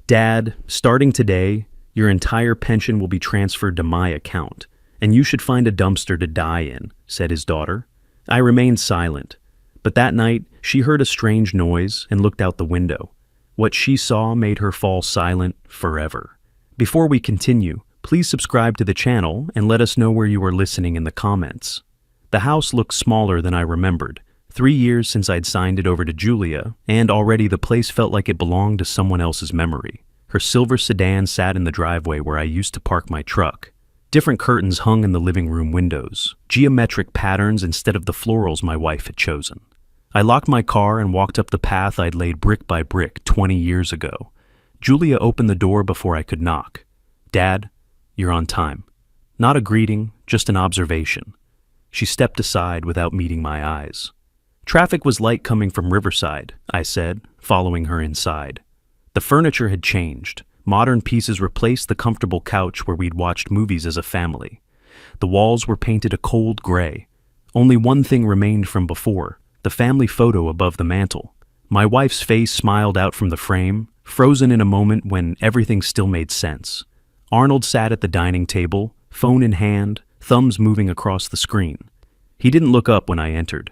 Dad, starting today, your entire pension will be transferred to my account, and you should find a dumpster to die in, said his daughter. I remained silent, but that night she heard a strange noise and looked out the window. What she saw made her fall silent forever. Before we continue, please subscribe to the channel and let us know where you are listening in the comments. The house looked smaller than I remembered. 3 years since I'd signed it over to Julia, and already the place felt like it belonged to someone else's memory. Her silver sedan sat in the driveway where I used to park my truck. Different curtains hung in the living room windows, geometric patterns instead of the florals my wife had chosen. I locked my car and walked up the path I'd laid brick by brick 20 years ago. Julia opened the door before I could knock. Dad, you're on time. Not a greeting, just an observation. She stepped aside without meeting my eyes. Traffic was light coming from Riverside, I said, following her inside. The furniture had changed. Modern pieces replaced the comfortable couch where we'd watched movies as a family. The walls were painted a cold gray. Only one thing remained from before, the family photo above the mantel. My wife's face smiled out from the frame, frozen in a moment when everything still made sense. Arnold sat at the dining table, phone in hand, thumbs moving across the screen. He didn't look up when I entered.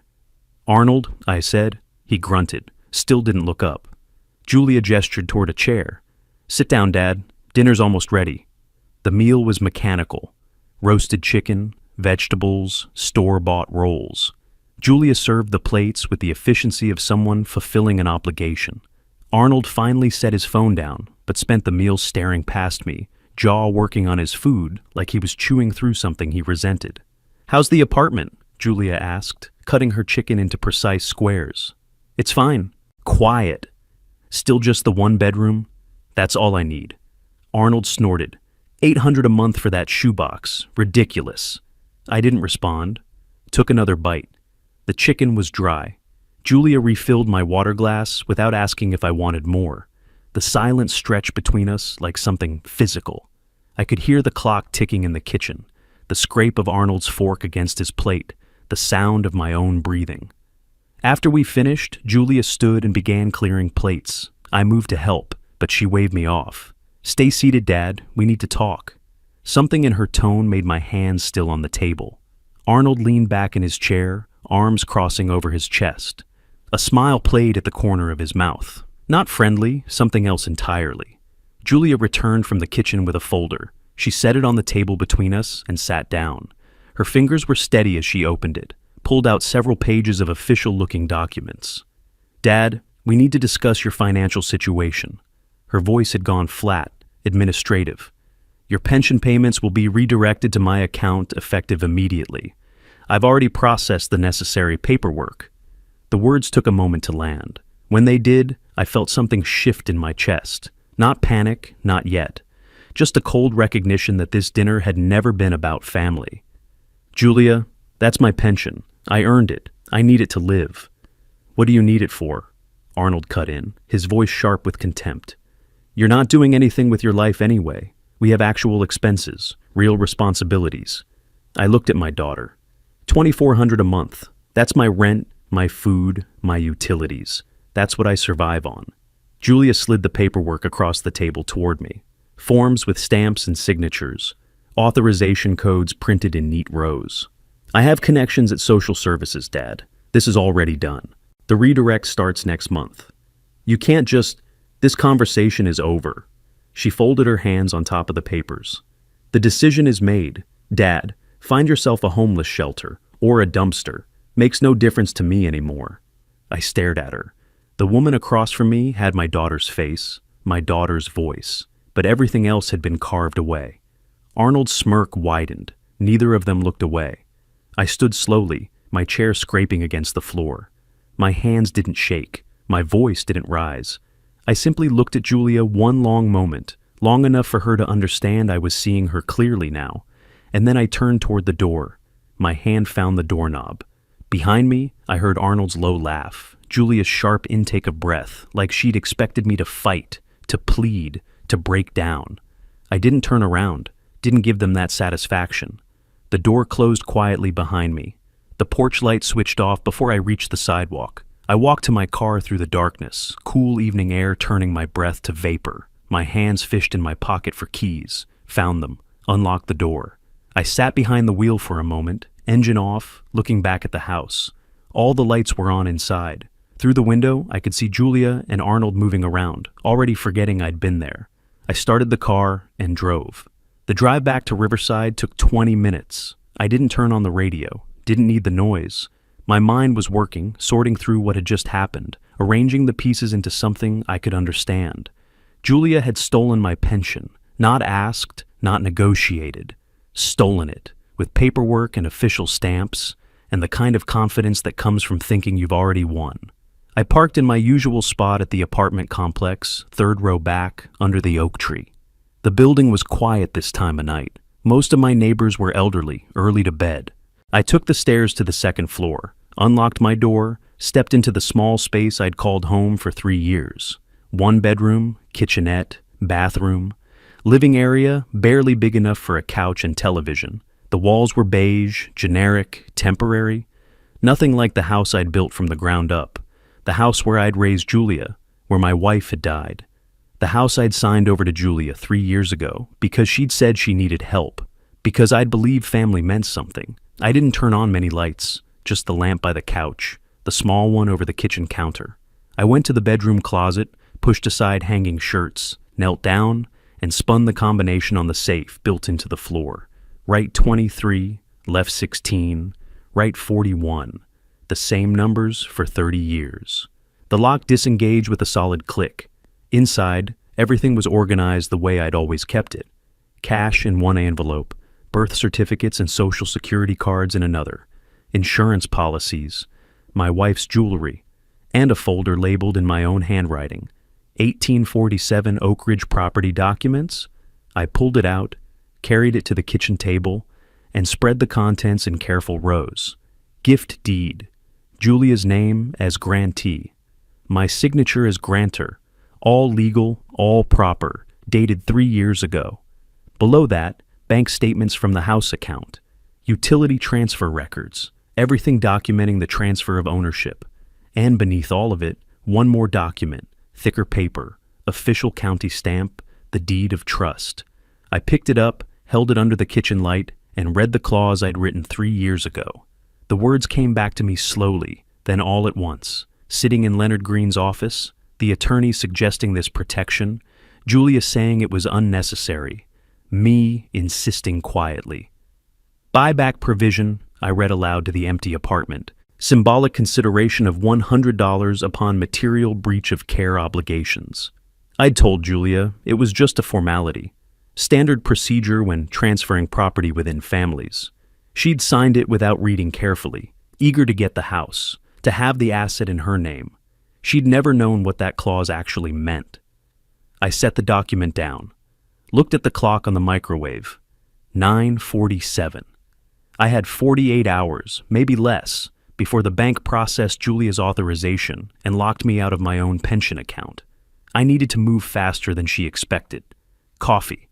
Arnold, I said. He grunted, still didn't look up. Julia gestured toward a chair. Sit down, Dad. Dinner's almost ready. The meal was mechanical. Roasted chicken, vegetables, store-bought rolls. Julia served the plates with the efficiency of someone fulfilling an obligation. Arnold finally set his phone down, but spent the meal staring past me, jaw working on his food like he was chewing through something he resented. How's the apartment? Julia asked, cutting her chicken into precise squares. It's fine. Quiet. Still just the one bedroom? That's all I need. Arnold snorted. $800 a month for that shoebox. Ridiculous. I didn't respond. Took another bite. The chicken was dry. Julia refilled my water glass without asking if I wanted more. The silence stretched between us like something physical. I could hear the clock ticking in the kitchen, the scrape of Arnold's fork against his plate, the sound of my own breathing. After we finished, Julia stood and began clearing plates. I moved to help, but she waved me off. Stay seated, Dad. We need to talk. Something in her tone made my hands still on the table. Arnold leaned back in his chair, arms crossing over his chest. A smile played at the corner of his mouth. Not friendly, something else entirely. Julia returned from the kitchen with a folder. She set it on the table between us and sat down. Her fingers were steady as she opened it, pulled out several pages of official-looking documents. Dad, we need to discuss your financial situation. Her voice had gone flat, administrative. Your pension payments will be redirected to my account effective immediately. I've already processed the necessary paperwork. The words took a moment to land. When they did, I felt something shift in my chest. Not panic, not yet. Just a cold recognition that this dinner had never been about family. Julia, that's my pension. I earned it. I need it to live. What do you need it for? Arnold cut in, his voice sharp with contempt. You're not doing anything with your life anyway. We have actual expenses, real responsibilities. I looked at my daughter. $2,400 a month. That's my rent, my food, my utilities. That's what I survive on. Julia slid the paperwork across the table toward me. Forms with stamps and signatures. Authorization codes printed in neat rows. I have connections at social services, Dad. This is already done. The redirect starts next month. You can't just... This conversation is over. She folded her hands on top of the papers. The decision is made. Dad, find yourself a homeless shelter or a dumpster. Makes no difference to me anymore. I stared at her. The woman across from me had my daughter's face, my daughter's voice, but everything else had been carved away. Arnold's smirk widened. Neither of them looked away. I stood slowly, my chair scraping against the floor. My hands didn't shake. My voice didn't rise. I simply looked at Julia one long moment, long enough for her to understand I was seeing her clearly now, and then I turned toward the door. My hand found the doorknob. Behind me, I heard Arnold's low laugh, Julia's sharp intake of breath, like she'd expected me to fight, to plead, to break down. I didn't turn around, didn't give them that satisfaction. The door closed quietly behind me. The porch light switched off before I reached the sidewalk. I walked to my car through the darkness, cool evening air turning my breath to vapor. My hands fished in my pocket for keys, found them, unlocked the door. I sat behind the wheel for a moment, engine off, looking back at the house. All the lights were on inside. Through the window, I could see Julia and Arnold moving around, already forgetting I'd been there. I started the car and drove. The drive back to Riverside took 20 minutes. I didn't turn on the radio, didn't need the noise. My mind was working, sorting through what had just happened, arranging the pieces into something I could understand. Julia had stolen my pension, not asked, not negotiated. Stolen it, with paperwork and official stamps, and the kind of confidence that comes from thinking you've already won. I parked in my usual spot at the apartment complex, third row back, under the oak tree. The building was quiet this time of night. Most of my neighbors were elderly, early to bed. I took the stairs to the second floor, unlocked my door, stepped into the small space I'd called home for 3 years. 1 bedroom, kitchenette, bathroom. Living area, barely big enough for a couch and television. The walls were beige, generic, temporary. Nothing like the house I'd built from the ground up. The house where I'd raised Julia, where my wife had died. The house I'd signed over to Julia 3 years ago because she'd said she needed help. Because I'd believed family meant something. I didn't turn on many lights, just the lamp by the couch, the small one over the kitchen counter. I went to the bedroom closet, pushed aside hanging shirts, knelt down, and spun the combination on the safe built into the floor. Right 23, left 16, right 41. The same numbers for 30 years. The lock disengaged with a solid click. Inside, everything was organized the way I'd always kept it. Cash in one envelope, birth certificates and social security cards in another, insurance policies, my wife's jewelry, and a folder labeled in my own handwriting, 1847 Oak Ridge property documents. I pulled it out, carried it to the kitchen table, and spread the contents in careful rows. Gift deed, Julia's name as grantee, my signature as grantor, all legal, all proper, dated 3 years ago. Below that, bank statements from the house account, utility transfer records, everything documenting the transfer of ownership. And beneath all of it, one more document, thicker paper, official county stamp, the deed of trust. I picked it up, held it under the kitchen light, and read the clause I'd written 3 years ago. The words came back to me slowly, then all at once. Sitting in Leonard Green's office, the attorney suggesting this protection, Julia saying it was unnecessary, me insisting quietly. Buyback provision, I read aloud to the empty apartment. Symbolic consideration of $100 upon material breach of care obligations. I'd told Julia it was just a formality. Standard procedure when transferring property within families. She'd signed it without reading carefully, eager to get the house, to have the asset in her name. She'd never known what that clause actually meant. I set the document down, looked at the clock on the microwave. 9:47. I had 48 hours, maybe less, before the bank processed Julia's authorization and locked me out of my own pension account. I needed to move faster than she expected. Coffee.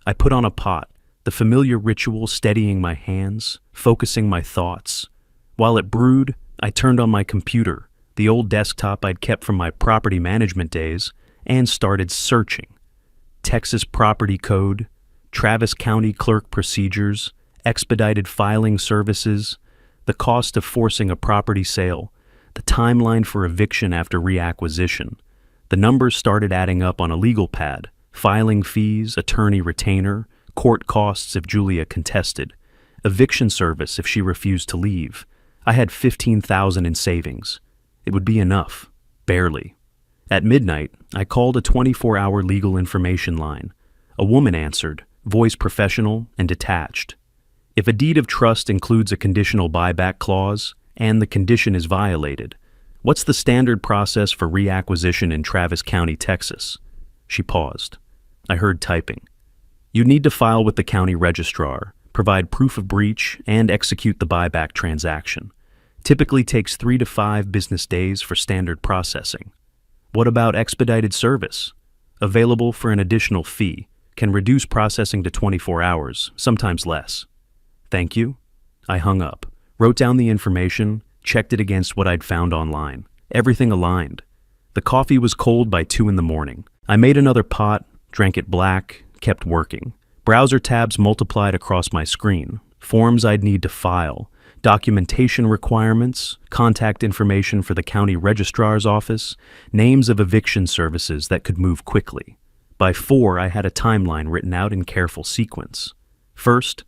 I put on a pot, the familiar ritual steadying my hands, focusing my thoughts. While it brewed, I turned on my computer, the old desktop I'd kept from my property management days, and started searching. Texas Property Code, Travis County Clerk Procedures, expedited filing services, the cost of forcing a property sale, the timeline for eviction after reacquisition. The numbers started adding up on a legal pad, filing fees, attorney retainer, court costs if Julia contested, eviction service if she refused to leave. I had $15,000 in savings. It would be enough, barely. At midnight, I called a 24-hour legal information line. A woman answered, voice professional and detached. If a deed of trust includes a conditional buyback clause, and the condition is violated, what's the standard process for reacquisition in Travis County, Texas? She paused. I heard typing. You need to file with the county registrar, provide proof of breach, and execute the buyback transaction. Typically takes 3 to 5 business days for standard processing. What about expedited service? Available for an additional fee, can reduce processing to 24 hours, sometimes less. Thank you. I hung up, wrote down the information, checked it against what I'd found online. Everything aligned. The coffee was cold by 2 in the morning. I made another pot, drank it black, kept working. Browser tabs multiplied across my screen. Forms I'd need to file, documentation requirements, contact information for the county registrar's office, names of eviction services that could move quickly. By 4, I had a timeline written out in careful sequence. First,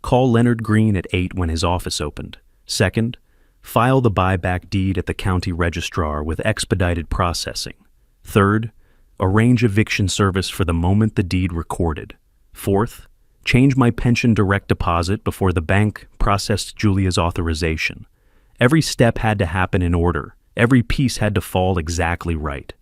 call Leonard Green at 8 when his office opened. Second, file the buyback deed at the county registrar with expedited processing. Third, arrange eviction service for the moment the deed recorded. Fourth, change my pension direct deposit before the bank processed Julia's authorization. Every step had to happen in order. Every piece had to fall exactly right.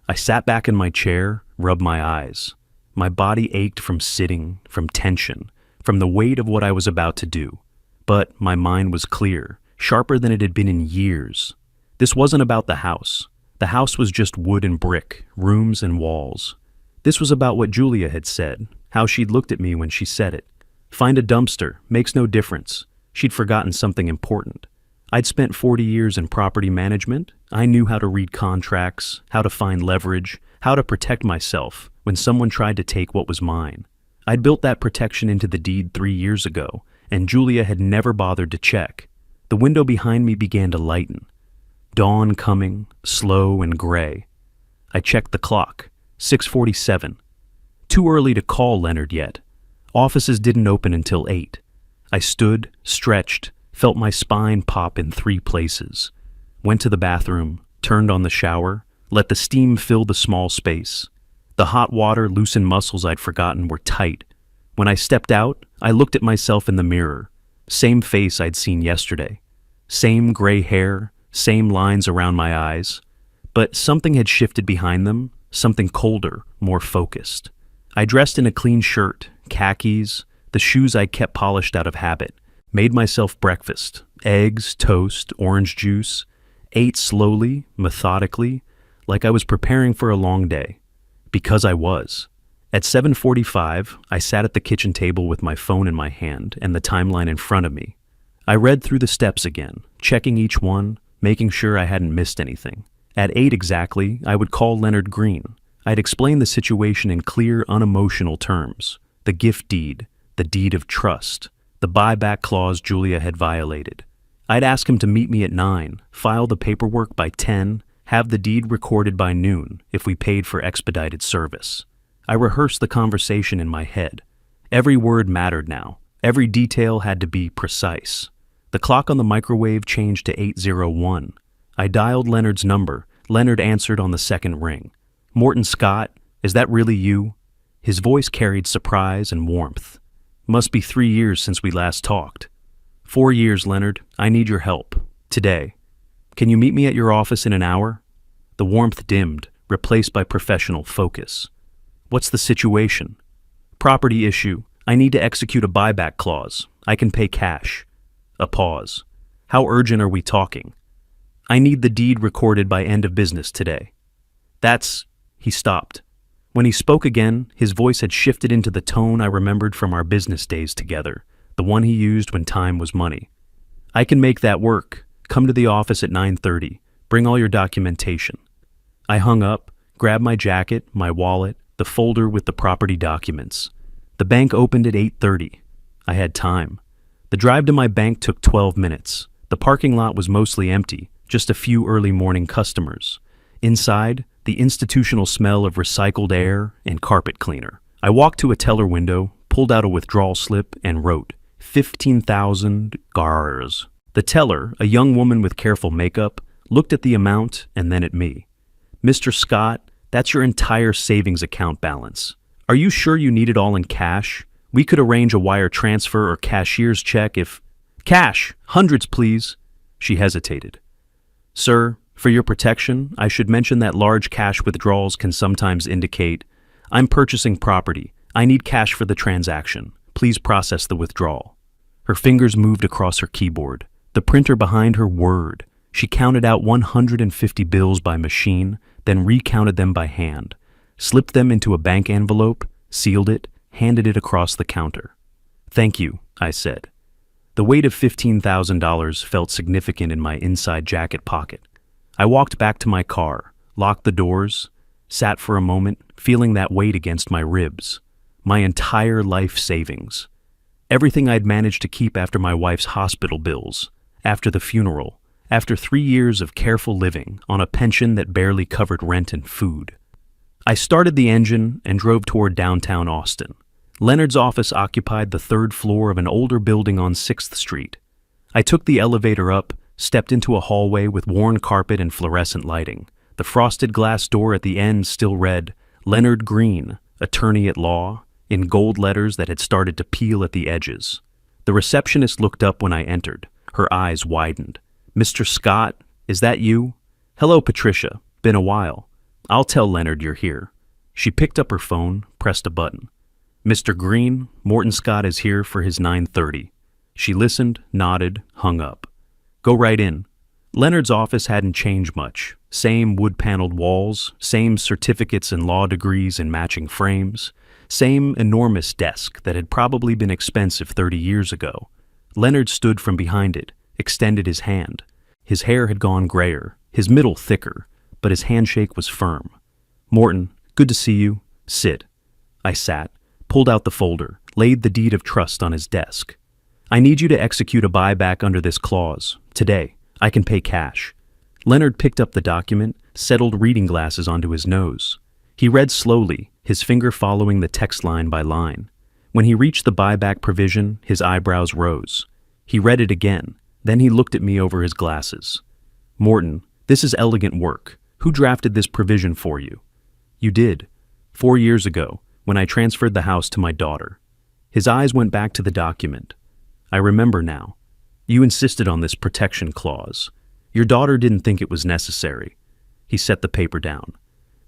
I sat back in my chair, rubbed my eyes. My body ached from sitting, from tension, from the weight of what I was about to do. But my mind was clear, sharper than it had been in years. This wasn't about the house. The house was just wood and brick, rooms and walls. This was about what Julia had said, how she'd looked at me when she said it. Find a dumpster, makes no difference. She'd forgotten something important. I'd spent 40 years in property management. I knew how to read contracts, how to find leverage, how to protect myself when someone tried to take what was mine. I'd built that protection into the deed 3 years ago, and Julia had never bothered to check. The window behind me began to lighten. Dawn coming, slow and gray. I checked the clock, 6:47. Too early to call Leonard yet. Offices didn't open until 8. I stood, stretched, felt my spine pop in 3 places. Went to the bathroom, turned on the shower, let the steam fill the small space. The hot water loosened muscles I'd forgotten were tight. When I stepped out, I looked at myself in the mirror. Same face I'd seen yesterday. Same gray hair, same lines around my eyes. But something had shifted behind them, something colder, more focused. I dressed in a clean shirt, khakis, the shoes I kept polished out of habit, made myself breakfast, eggs, toast, orange juice, ate slowly, methodically, like I was preparing for a long day. Because I was. At 7:45, I sat at the kitchen table with my phone in my hand and the timeline in front of me. I read through the steps again, checking each one, making sure I hadn't missed anything. At 8 exactly, I would call Leonard Green. I'd explain the situation in clear, unemotional terms. The gift deed, the deed of trust, the buyback clause Julia had violated. I'd ask him to meet me at 9, file the paperwork by 10, have the deed recorded by noon if we paid for expedited service. I rehearsed the conversation in my head. Every word mattered now. Every detail had to be precise. The clock on the microwave changed to 8:01. I dialed Leonard's number. Leonard answered on the second ring. "Morton Scott, is that really you?" His voice carried surprise and warmth. "Must be 3 years since we last talked." "4 years, Leonard. I need your help. Today. Can you meet me at your office in an hour?" The warmth dimmed, replaced by professional focus. "What's the situation?" "Property issue. I need to execute a buyback clause. I can pay cash." A pause. "How urgent are we talking?" "I need the deed recorded by end of business today." "That's..." He stopped. When he spoke again, his voice had shifted into the tone I remembered from our business days together, the one he used when time was money. "I can make that work. Come to the office at 9:30. Bring all your documentation." I hung up, grabbed my jacket, my wallet, the folder with the property documents. The bank opened at 8:30. I had time. The drive to my bank took 12 minutes. The parking lot was mostly empty, just a few early morning customers. Inside, the institutional smell of recycled air and carpet cleaner. I walked to a teller window, pulled out a withdrawal slip, and wrote, 15,000 GARs. The teller, a young woman with careful makeup, looked at the amount and then at me. "Mr. Scott, that's your entire savings account balance. Are you sure you need it all in cash? We could arrange a wire transfer or cashier's check if..." "Cash! Hundreds, please." She hesitated. "Sir, for your protection, I should mention that large cash withdrawals can sometimes indicate, 'I'm purchasing property. I need cash for the transaction. Please process the withdrawal.'" Her fingers moved across her keyboard. The printer behind her whirred. She counted out 150 bills by machine, then recounted them by hand, slipped them into a bank envelope, sealed it, handed it across the counter. "Thank you," I said. The weight of $15,000 felt significant in my inside jacket pocket. I walked back to my car, locked the doors, sat for a moment, feeling that weight against my ribs. My entire life savings. Everything I'd managed to keep after my wife's hospital bills, after the funeral, after 3 years of careful living on a pension that barely covered rent and food. I started the engine and drove toward downtown Austin. Leonard's office occupied the 3rd floor of an older building on 6th Street. I took the elevator up, stepped into a hallway with worn carpet and fluorescent lighting. The frosted glass door at the end still read, "Leonard Green, Attorney at Law," in gold letters that had started to peel at the edges. The receptionist looked up when I entered. Her eyes widened. "Mr. Scott, is that you?" "Hello, Patricia. Been a while. I'll tell Leonard you're here." She picked up her phone, pressed a button. "Mr. Green, Morton Scott is here for his 9:30. She listened, nodded, hung up. "Go right in." Leonard's office hadn't changed much. Same wood-paneled walls, same certificates and law degrees in matching frames, same enormous desk that had probably been expensive 30 years ago. Leonard stood from behind it, extended his hand. His hair had gone grayer, his middle thicker, but his handshake was firm. "Morton, good to see you. Sit." I sat, pulled out the folder, laid the deed of trust on his desk. "I need you to execute a buyback under this clause. Today. I can pay cash." Leonard picked up the document, settled reading glasses onto his nose. He read slowly, his finger following the text line by line. When he reached the buyback provision, his eyebrows rose. He read it again, then he looked at me over his glasses. "Morton, this is elegant work. Who drafted this provision for you?" "You did. 4 years ago, when I transferred the house to my daughter." His eyes went back to the document. "I remember now. You insisted on this protection clause. Your daughter didn't think it was necessary." He set the paper down.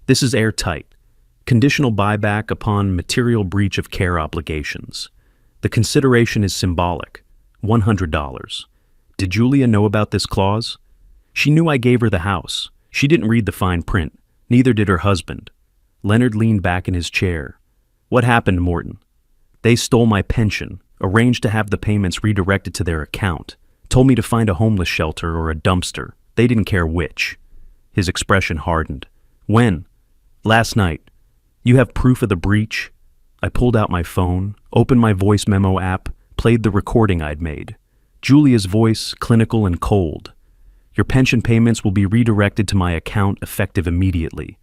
"This is airtight. Conditional buyback upon material breach of care obligations. The consideration is symbolic, $100. Did Julia know about this clause?" "She knew I gave her the house. She didn't read the fine print. Neither did her husband." Leonard leaned back in his chair. "What happened, Morton?" "They stole my pension, arranged to have the payments redirected to their account, told me to find a homeless shelter or a dumpster. They didn't care which." His expression hardened. "When?" "Last night." "You have proof of the breach?" I pulled out my phone, opened my voice memo app, played the recording I'd made. Julia's voice, clinical and cold. "Your pension payments will be redirected to my account effective immediately."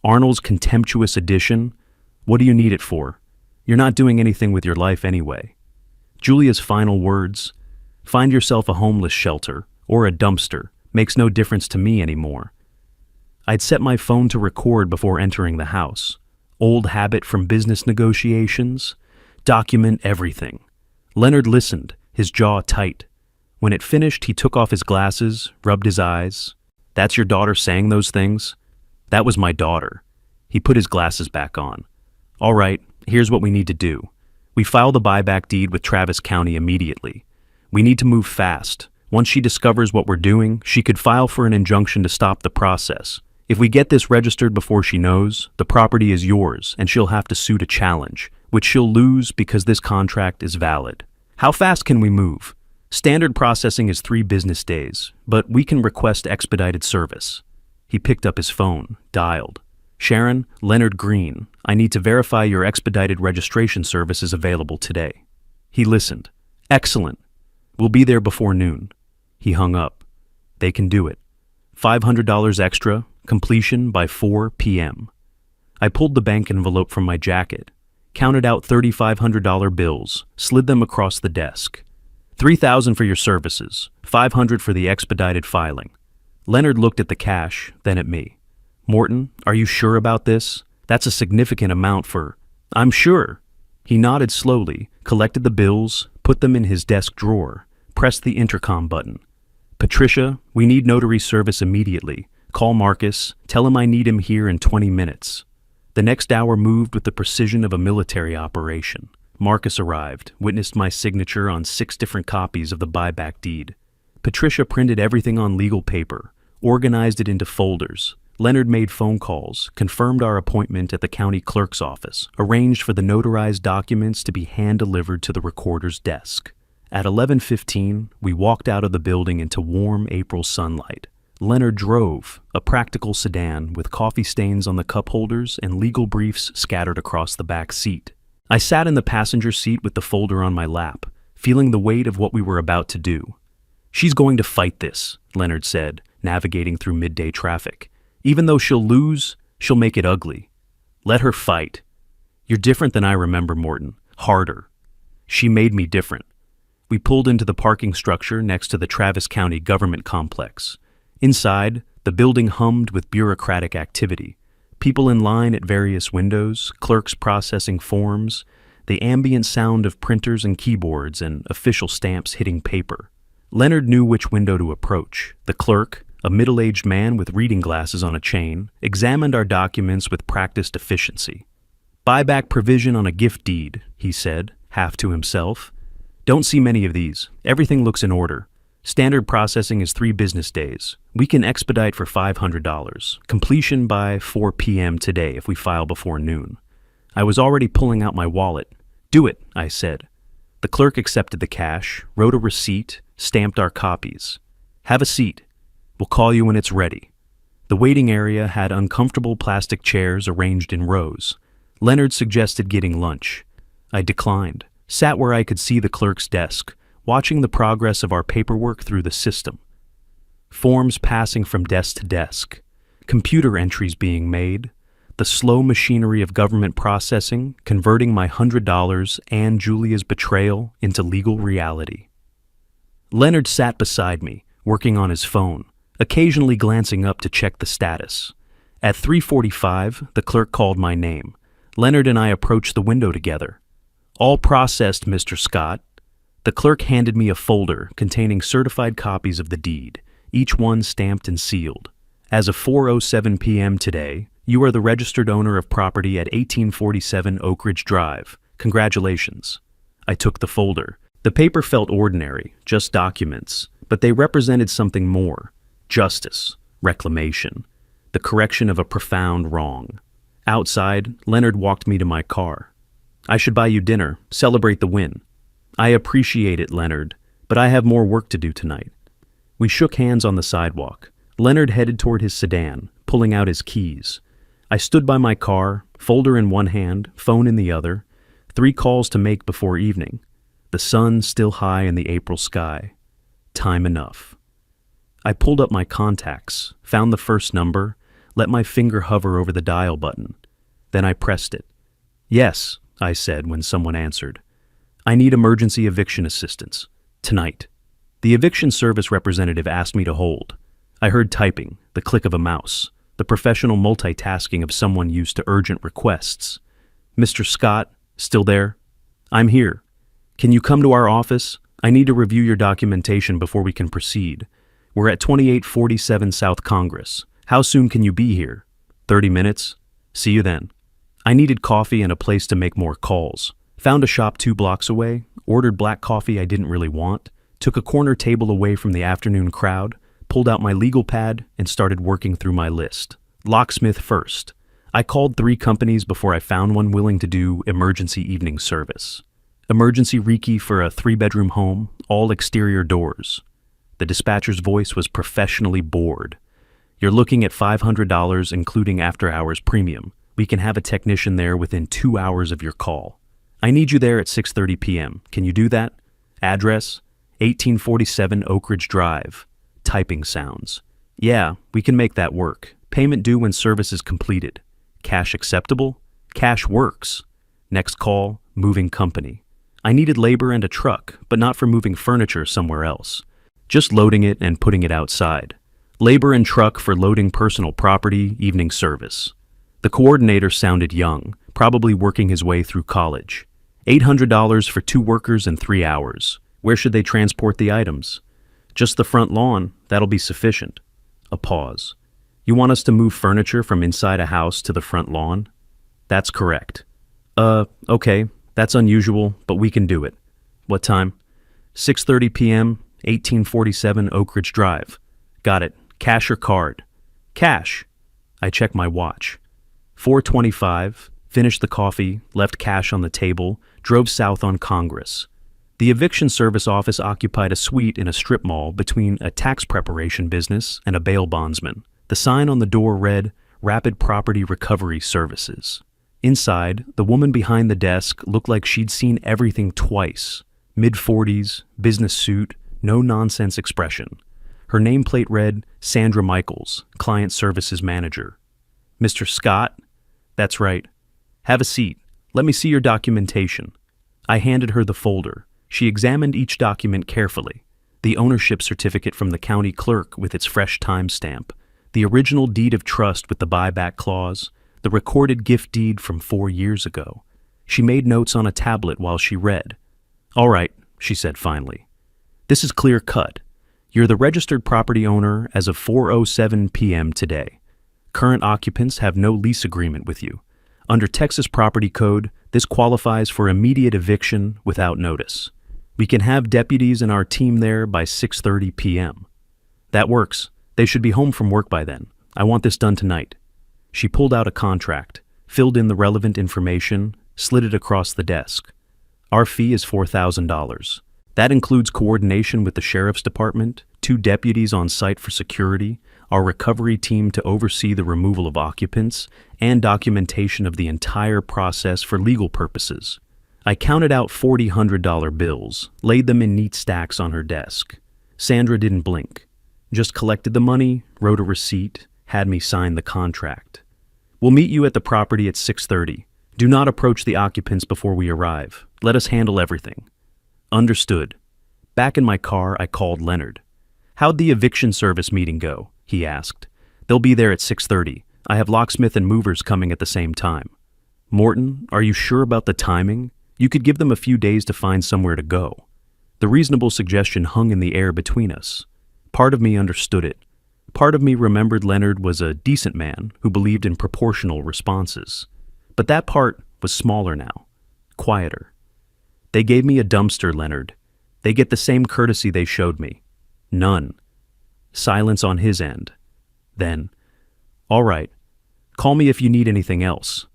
Arnold's contemptuous addition, "What do you need it for? You're not doing anything with your life anyway." Julia's final words, "Find yourself a homeless shelter or a dumpster. Makes no difference to me anymore." I'd set my phone to record before entering the house. Old habit from business negotiations. Document everything. Leonard listened, his jaw tight. When it finished, he took off his glasses, rubbed his eyes. "That's your daughter saying those things?" "That was my daughter." He put his glasses back on. "All right, here's what we need to do. We file the buyback deed with Travis County immediately. We need to move fast. Once she discovers what we're doing, she could file for an injunction to stop the process. If we get this registered before she knows, the property is yours and she'll have to sue to challenge, which she'll lose because this contract is valid. How fast can we move? Standard processing is 3 business days, but we can request expedited service." He picked up his phone, dialed. "Sharon, Leonard Green, I need to verify your expedited registration service is available today." He listened. "Excellent. We'll be there before noon." He hung up. "They can do it. $500 extra, completion by 4 p.m. I pulled the bank envelope from my jacket, counted out $3,500 bills, slid them across the desk. $3,000 for your services, $500 for the expedited filing." Leonard looked at the cash, then at me. "Morton, are you sure about this? That's a significant amount for—" "I'm sure." He nodded slowly, collected the bills, put them in his desk drawer, pressed the intercom button. "Patricia, we need notary service immediately. Call Marcus, tell him I need him here in 20 minutes. The next hour moved with the precision of a military operation. Marcus arrived, witnessed my signature on 6 different copies of the buyback deed. Patricia printed everything on legal paper, organized it into folders. Leonard made phone calls, confirmed our appointment at the county clerk's office, arranged for the notarized documents to be hand-delivered to the recorder's desk. At 11:15, we walked out of the building into warm April sunlight. Leonard drove, a practical sedan with coffee stains on the cup holders and legal briefs scattered across the back seat. I sat in the passenger seat with the folder on my lap, feeling the weight of what we were about to do. "She's going to fight this," Leonard said, navigating through midday traffic. "Even though she'll lose, she'll make it ugly. Let her fight." "You're different than I remember, Morton. Harder." "She made me different." We pulled into the parking structure next to the Travis County Government Complex. Inside, the building hummed with bureaucratic activity. People in line at various windows, clerks processing forms, the ambient sound of printers and keyboards and official stamps hitting paper. Leonard knew which window to approach. The clerk, a middle-aged man with reading glasses on a chain, examined our documents with practiced efficiency. "Buyback provision on a gift deed," he said, half to himself. "Don't see many of these. Everything looks in order. Standard processing is 3 business days. We can expedite for $500. Completion by 4 p.m. today if we file before noon." I was already pulling out my wallet. "Do it," I said. The clerk accepted the cash, wrote a receipt, stamped our copies. "Have a seat. We'll call you when it's ready." The waiting area had uncomfortable plastic chairs arranged in rows. Leonard suggested getting lunch. I declined, sat where I could see the clerk's desk, watching the progress of our paperwork through the system. Forms passing from desk to desk, computer entries being made, the slow machinery of government processing converting my $100 and Julia's betrayal into legal reality. Leonard sat beside me, working on his phone, occasionally glancing up to check the status. At 3:45, the clerk called my name. Leonard and I approached the window together. "All processed, Mr. Scott." The clerk handed me a folder containing certified copies of the deed, each one stamped and sealed. "As of 4:07 p.m. today, you are the registered owner of property at 1847 Oak Ridge Drive. Congratulations." I took the folder. The paper felt ordinary, just documents, but they represented something more: justice, reclamation, the correction of a profound wrong. Outside, Leonard walked me to my car. "I should buy you dinner, celebrate the win." "I appreciate it, Leonard, but I have more work to do tonight." We shook hands on the sidewalk. Leonard headed toward his sedan, pulling out his keys. I stood by my car, folder in one hand, phone in the other, 3 calls to make before evening. The sun still high in the April sky. Time enough. I pulled up my contacts, found the first number, let my finger hover over the dial button. Then I pressed it. "Yes," I said when someone answered. "I need emergency eviction assistance. Tonight." The eviction service representative asked me to hold. I heard typing, the click of a mouse, the professional multitasking of someone used to urgent requests. "Mr. Scott, still there?" "I'm here. Can you come to our office? I need to review your documentation before we can proceed. We're at 2847 South Congress. How soon can you be here?" 30 minutes. See you then." I needed coffee and a place to make more calls. Found a shop 2 blocks away, ordered black coffee I didn't really want, took a corner table away from the afternoon crowd, pulled out my legal pad, and started working through my list. Locksmith first. I called 3 companies before I found one willing to do emergency evening service. Emergency recce for a 3-bedroom home, all exterior doors. The dispatcher's voice was professionally bored. "You're looking at $500 including after-hours premium. We can have a technician there within 2 hours of your call. I need you there at 6:30 p.m. Can you do that? Address, 1847 Oak Ridge Drive." Typing sounds. "Yeah, we can make that work. Payment due when service is completed. Cash acceptable? Cash works." Next call, moving company. I needed labor and a truck, but not for moving furniture somewhere else. Just loading it and putting it outside. Labor and truck for loading personal property, evening service. The coordinator sounded young, probably working his way through college. $800 for 2 workers in 3 hours. Where should they transport the items? "Just the front lawn. That'll be sufficient." A pause. "You want us to move furniture from inside a house to the front lawn?" "That's correct." Okay. That's unusual, but we can do it." "What time?" 6:30 p.m., 1847 Oak Ridge Drive." "Got it. Cash or card?" "Cash." I checked my watch. 4:25, finished the coffee, left cash on the table, drove south on Congress. The eviction service office occupied a suite in a strip mall between a tax preparation business and a bail bondsman. The sign on the door read, Rapid Property Recovery Services. Inside, the woman behind the desk looked like she'd seen everything twice. Mid-40s, business suit, no-nonsense expression. Her nameplate read, Sandra Michaels, Client Services Manager. Mr. Scott? That's right. Have a seat. Let me see your documentation. I handed her the folder. She examined each document carefully. The ownership certificate from the county clerk with its fresh timestamp, the original deed of trust with the buyback clause, the recorded gift deed from 4 years ago. She made notes on a tablet while she read. All right, she said finally. This is clear cut. You're the registered property owner as of 4:07 p.m. today. Current occupants have no lease agreement with you. Under Texas Property Code, this qualifies for immediate eviction without notice. We can have deputies and our team there by 6:30 p.m. That works. They should be home from work by then. I want this done tonight. She pulled out a contract, filled in the relevant information, slid it across the desk. Our fee is $4,000. That includes coordination with the sheriff's department, 2 deputies on site for security, our recovery team to oversee the removal of occupants, and documentation of the entire process for legal purposes. I counted out $4,000 bills, laid them in neat stacks on her desk. Sandra didn't blink. Just collected the money, wrote a receipt, had me sign the contract. We'll meet you at the property at 6:30. Do not approach the occupants before we arrive. Let us handle everything. Understood. Back in my car, I called Leonard. How'd the eviction service meeting go? He asked. They'll be there at 6:30. I have locksmith and movers coming at the same time. Morton, are you sure about the timing? You could give them a few days to find somewhere to go. The reasonable suggestion hung in the air between us. Part of me understood it. Part of me remembered Leonard was a decent man who believed in proportional responses. But that part was smaller now, quieter. They gave me a dumpster, Leonard. They get the same courtesy they showed me. None. Silence on his end. Then, all right, call me if you need anything else.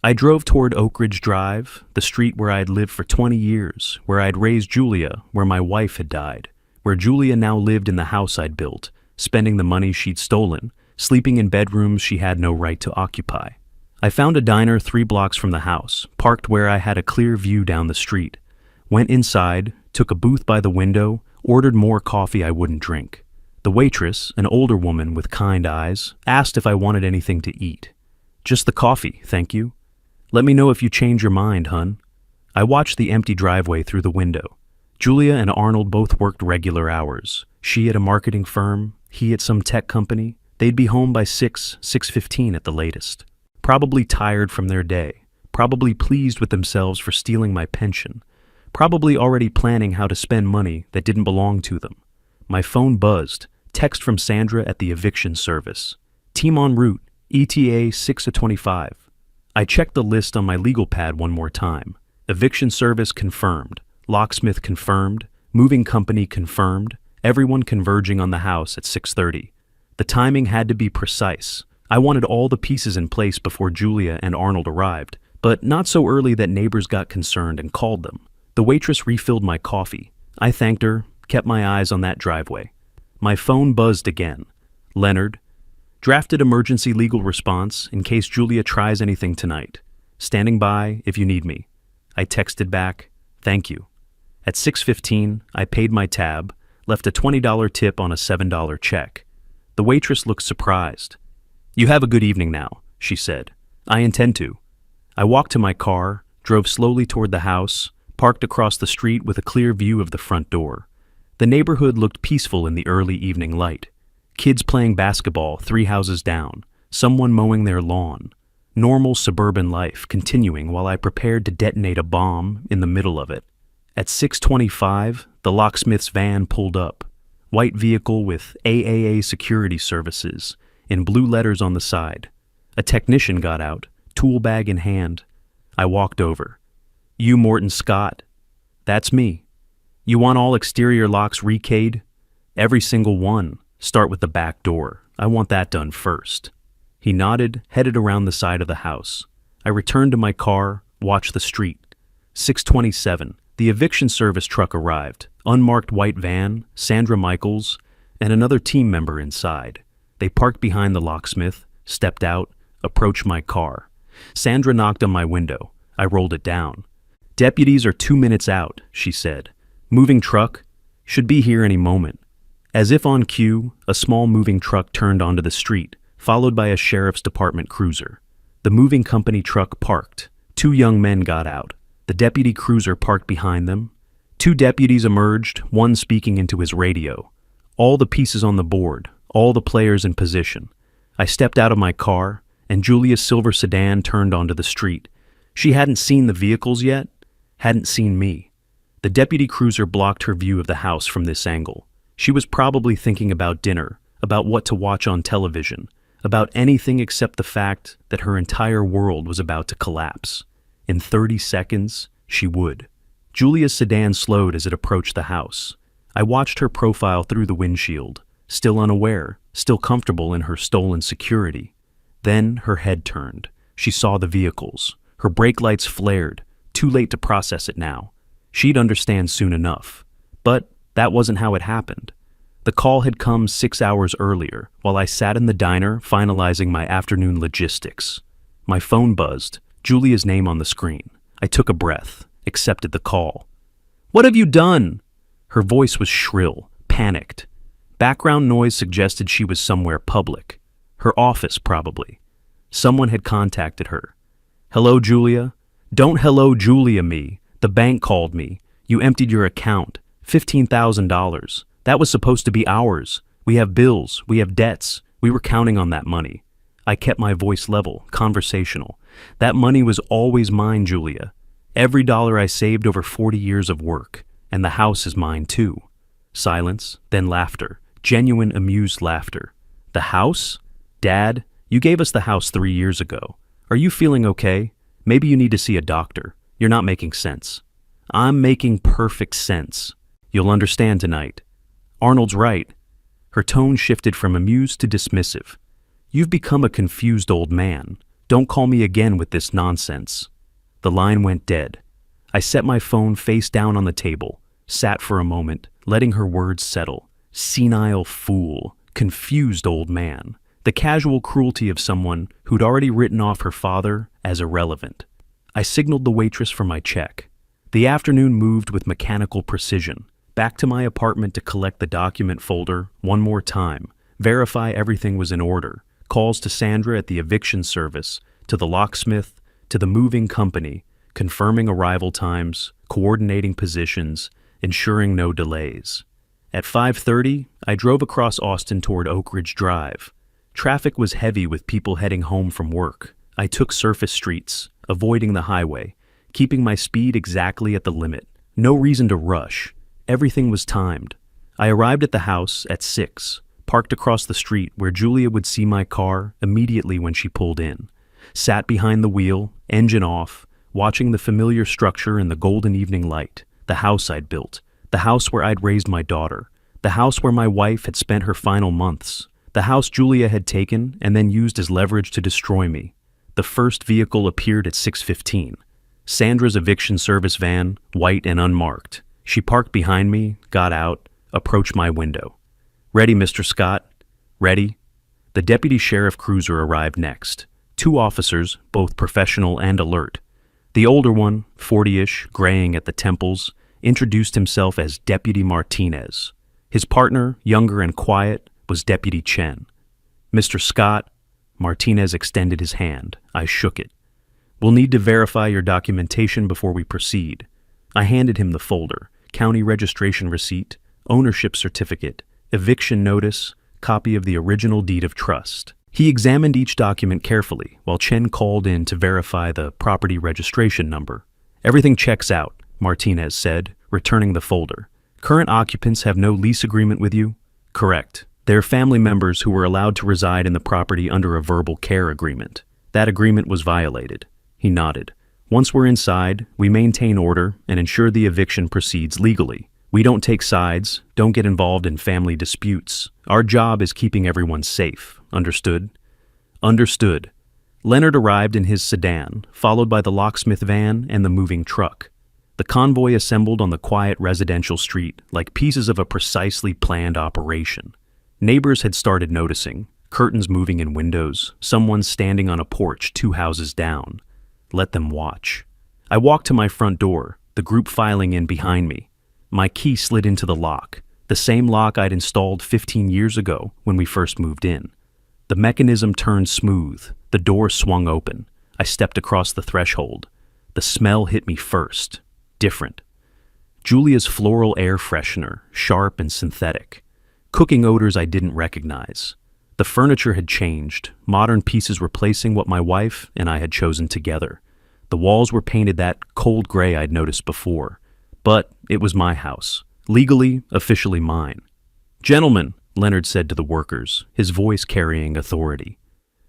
I drove toward Oak Ridge Drive, the street where I'd lived for 20 years, where I'd raised Julia, where my wife had died, where Julia now lived in the house I'd built, spending the money she'd stolen, sleeping in bedrooms she had no right to occupy. I found a diner 3 blocks from the house, parked where I had a clear view down the street. Went inside, took a booth by the window, ordered more coffee I wouldn't drink. The waitress, an older woman with kind eyes, asked if I wanted anything to eat. Just the coffee, thank you. Let me know if you change your mind, hun. I watched the empty driveway through the window. Julia and Arnold both worked regular hours. She at a marketing firm, he at some tech company. They'd be home by 6:15 at the latest. Probably tired from their day. Probably pleased with themselves for stealing my pension. Probably already planning how to spend money that didn't belong to them. My phone buzzed. Text from Sandra at the eviction service. Team en route, ETA 6:25. I checked the list on my legal pad one more time. Eviction service confirmed. Locksmith confirmed. Moving company confirmed. Everyone converging on the house at 6:30. The timing had to be precise. I wanted all the pieces in place before Julia and Arnold arrived, but not so early that neighbors got concerned and called them. The waitress refilled my coffee. I thanked her, kept my eyes on that driveway. My phone buzzed again. Leonard. Drafted emergency legal response in case Julia tries anything tonight. Standing by if you need me. I texted back, thank you. At 6:15, I paid my tab, left a $20 tip on a $7 check. The waitress looked surprised. You have a good evening now, she said. I intend to. I walked to my car, drove slowly toward the house, parked across the street with a clear view of the front door. The neighborhood looked peaceful in the early evening light. Kids playing basketball 3 houses down, someone mowing their lawn. Normal suburban life continuing while I prepared to detonate a bomb in the middle of it. At 6:25, the locksmith's van pulled up. White vehicle with AAA security services in blue letters on the side. A technician got out, tool bag in hand. I walked over. You Morton Scott? That's me. You want all exterior locks rekeyed? Every single one. Start with the back door. I want that done first. He nodded, headed around the side of the house. I returned to my car, watched the street. 6:27. The eviction service truck arrived, unmarked white van, Sandra Michaels, and another team member inside. They parked behind the locksmith, stepped out, approached my car. Sandra knocked on my window. I rolled it down. "Deputies are 2 minutes out," she said. "Moving truck? Should be here any moment." As if on cue, a small moving truck turned onto the street, followed by a sheriff's department cruiser. The moving company truck parked. 2 young men got out. The deputy cruiser parked behind them. 2 deputies emerged, one speaking into his radio. All the pieces on the board, all the players in position. I stepped out of my car, and Julia's silver sedan turned onto the street. She hadn't seen the vehicles yet, hadn't seen me. The deputy cruiser blocked her view of the house from this angle. She was probably thinking about dinner, about what to watch on television, about anything except the fact that her entire world was about to collapse. In 30 seconds, she would. Julia's sedan slowed as it approached the house. I watched her profile through the windshield, still unaware, still comfortable in her stolen security. Then her head turned. She saw the vehicles. Her brake lights flared. Too late to process it now. She'd understand soon enough. But that wasn't how it happened. The call had come 6 hours earlier, while I sat in the diner finalizing my afternoon logistics. My phone buzzed, Julia's name on the screen. I took a breath, accepted the call. "What have you done?" Her voice was shrill, panicked. Background noise suggested she was somewhere public. Her office, probably. Someone had contacted her. "Hello, Julia?" "Don't hello, Julia me. The bank called me. You emptied your account. $15,000. That was supposed to be ours. We have bills. We have debts. We were counting on that money." I kept my voice level, conversational. "That money was always mine, Julia. Every dollar I saved over 40 years of work. And the house is mine too." Silence, then laughter. Genuine, amused laughter. "The house? Dad, you gave us the house 3 years ago. Are you feeling okay? Maybe you need to see a doctor. You're not making sense." "I'm making perfect sense. You'll understand tonight." "Arnold's right." Her tone shifted from amused to dismissive. "You've become a confused old man. Don't call me again with this nonsense." The line went dead. I set my phone face down on the table, sat for a moment, letting her words settle. Senile fool, confused old man. The casual cruelty of someone who'd already written off her father as irrelevant. I signaled the waitress for my check. The afternoon moved with mechanical precision. Back to my apartment to collect the document folder one more time, verify everything was in order. Calls to Sandra at the eviction service, to the locksmith, to the moving company, confirming arrival times, coordinating positions, ensuring no delays. At 5:30, I drove across Austin toward Oak Ridge Drive. Traffic was heavy with people heading home from work. I took surface streets, avoiding the highway, keeping my speed exactly at the limit. No reason to rush. Everything was timed. I arrived at the house at 6, parked across the street where Julia would see my car immediately when she pulled in. Sat behind the wheel, engine off, watching the familiar structure in the golden evening light. The house I'd built. The house where I'd raised my daughter. The house where my wife had spent her final months. The house Julia had taken and then used as leverage to destroy me. The first vehicle appeared at 6:15. Sandra's eviction service van, white and unmarked. She parked behind me, got out, approached my window. "Ready, Mr. Scott?" "Ready." The deputy sheriff cruiser arrived next. 2 officers, both professional and alert. The older one, 40-ish, graying at the temples, introduced himself as Deputy Martinez. His partner, younger and quiet, was Deputy Chen. "Mr. Scott," Martinez extended his hand. I shook it. "We'll need to verify your documentation before we proceed." I handed him the folder, county registration receipt, ownership certificate, eviction notice, copy of the original deed of trust. He examined each document carefully while Chen called in to verify the property registration number. "Everything checks out," Martinez said, returning the folder. "Current occupants have no lease agreement with you?" "Correct. They're family members who were allowed to reside in the property under a verbal care agreement. That agreement was violated." He nodded. "Once we're inside, we maintain order and ensure the eviction proceeds legally. We don't take sides, don't get involved in family disputes. Our job is keeping everyone safe. Understood?" "Understood." Leonard arrived in his sedan, followed by the locksmith van and the moving truck. The convoy assembled on the quiet residential street like pieces of a precisely planned operation. Neighbors had started noticing, curtains moving in windows, someone standing on a porch 2 houses down. Let them watch. I walked to my front door, the group filing in behind me. My key slid into the lock, the same lock I'd installed 15 years ago when we first moved in. The mechanism turned smooth, the door swung open. I stepped across the threshold. The smell hit me first. Different. Julia's floral air freshener, sharp and synthetic. Cooking odors I didn't recognize. The furniture had changed, modern pieces replacing what my wife and I had chosen together. The walls were painted that cold gray I'd noticed before. But it was my house. Legally, officially mine. "Gentlemen," Leonard said to the workers, his voice carrying authority.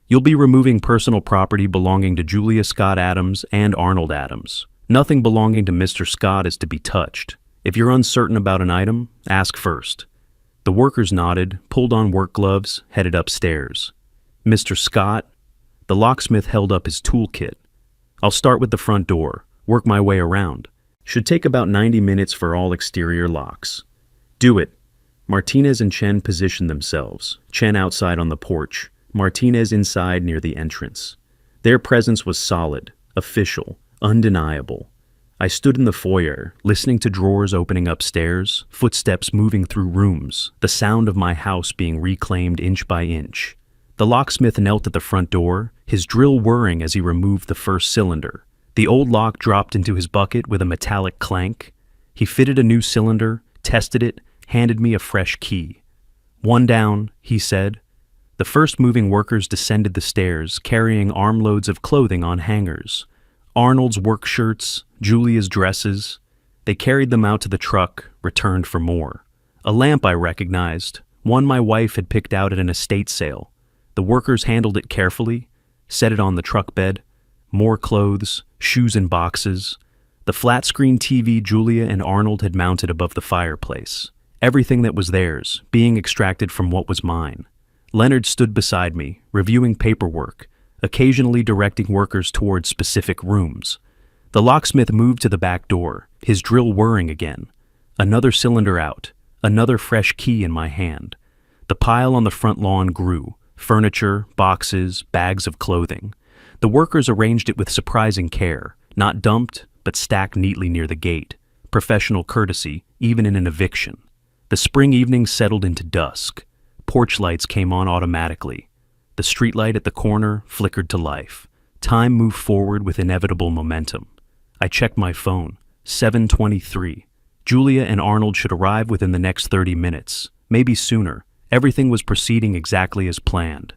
"You'll be removing personal property belonging to Julia Scott Adams and Arnold Adams. Nothing belonging to Mr. Scott is to be touched. If you're uncertain about an item, ask first." The workers nodded, pulled on work gloves, headed upstairs. "Mr. Scott?" The locksmith held up his toolkit. "I'll start with the front door, work my way around. Should take about 90 minutes for all exterior locks." "Do it." Martinez and Chen positioned themselves, Chen outside on the porch, Martinez inside near the entrance. Their presence was solid, official, undeniable. I stood in the foyer, listening to drawers opening upstairs, footsteps moving through rooms, the sound of my house being reclaimed inch by inch. The locksmith knelt at the front door, his drill whirring as he removed the first cylinder. The old lock dropped into his bucket with a metallic clank. He fitted a new cylinder, tested it, handed me a fresh key. "One down," he said. The first moving workers descended the stairs, carrying armloads of clothing on hangers. Arnold's work shirts, Julia's dresses. They carried them out to the truck, returned for more. A lamp I recognized, one my wife had picked out at an estate sale. The workers handled it carefully, set it on the truck bed. More clothes, shoes in boxes. The flat-screen TV Julia and Arnold had mounted above the fireplace. Everything that was theirs, being extracted from what was mine. Leonard stood beside me, reviewing paperwork, occasionally directing workers toward specific rooms. The locksmith moved to the back door, his drill whirring again. Another cylinder out, another fresh key in my hand. The pile on the front lawn grew, furniture, boxes, bags of clothing. The workers arranged it with surprising care, not dumped, but stacked neatly near the gate. Professional courtesy, even in an eviction. The spring evening settled into dusk. Porch lights came on automatically. The streetlight at the corner flickered to life. Time moved forward with inevitable momentum. I checked my phone. 7:23. Julia and Arnold should arrive within the next 30 minutes, maybe sooner. Everything was proceeding exactly as planned.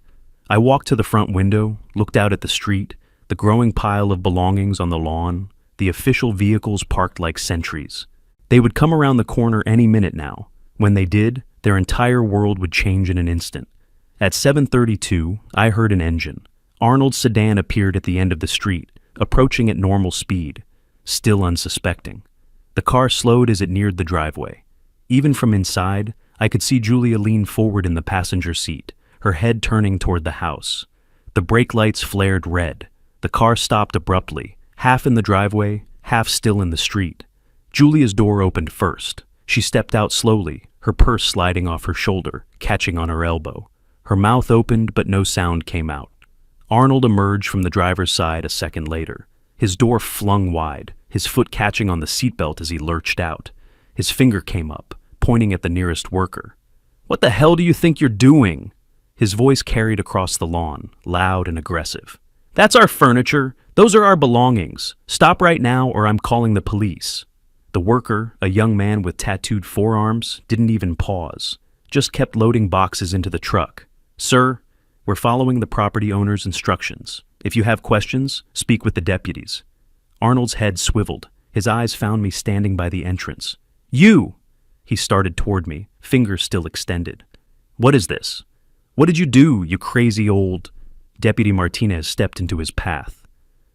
I walked to the front window, looked out at the street, the growing pile of belongings on the lawn, the official vehicles parked like sentries. They would come around the corner any minute now. When they did, their entire world would change in an instant. At 7:32, I heard an engine. Arnold's sedan appeared at the end of the street, approaching at normal speed, still unsuspecting. The car slowed as it neared the driveway. Even from inside, I could see Julia lean forward in the passenger seat, her head turning toward the house. The brake lights flared red. The car stopped abruptly, half in the driveway, half still in the street. Julia's door opened first. She stepped out slowly, her purse sliding off her shoulder, catching on her elbow. Her mouth opened, but no sound came out. Arnold emerged from the driver's side a second later. His door flung wide, his foot catching on the seatbelt as he lurched out. His finger came up, pointing at the nearest worker. "What the hell do you think you're doing?" His voice carried across the lawn, loud and aggressive. "That's our furniture. Those are our belongings. Stop right now or I'm calling the police." The worker, a young man with tattooed forearms, didn't even pause, just kept loading boxes into the truck. "Sir, we're following the property owner's instructions. If you have questions, speak with the deputies." Arnold's head swiveled. His eyes found me standing by the entrance. "You!" He started toward me, fingers still extended. "What is this? What did you do, you crazy old—" Deputy Martinez stepped into his path.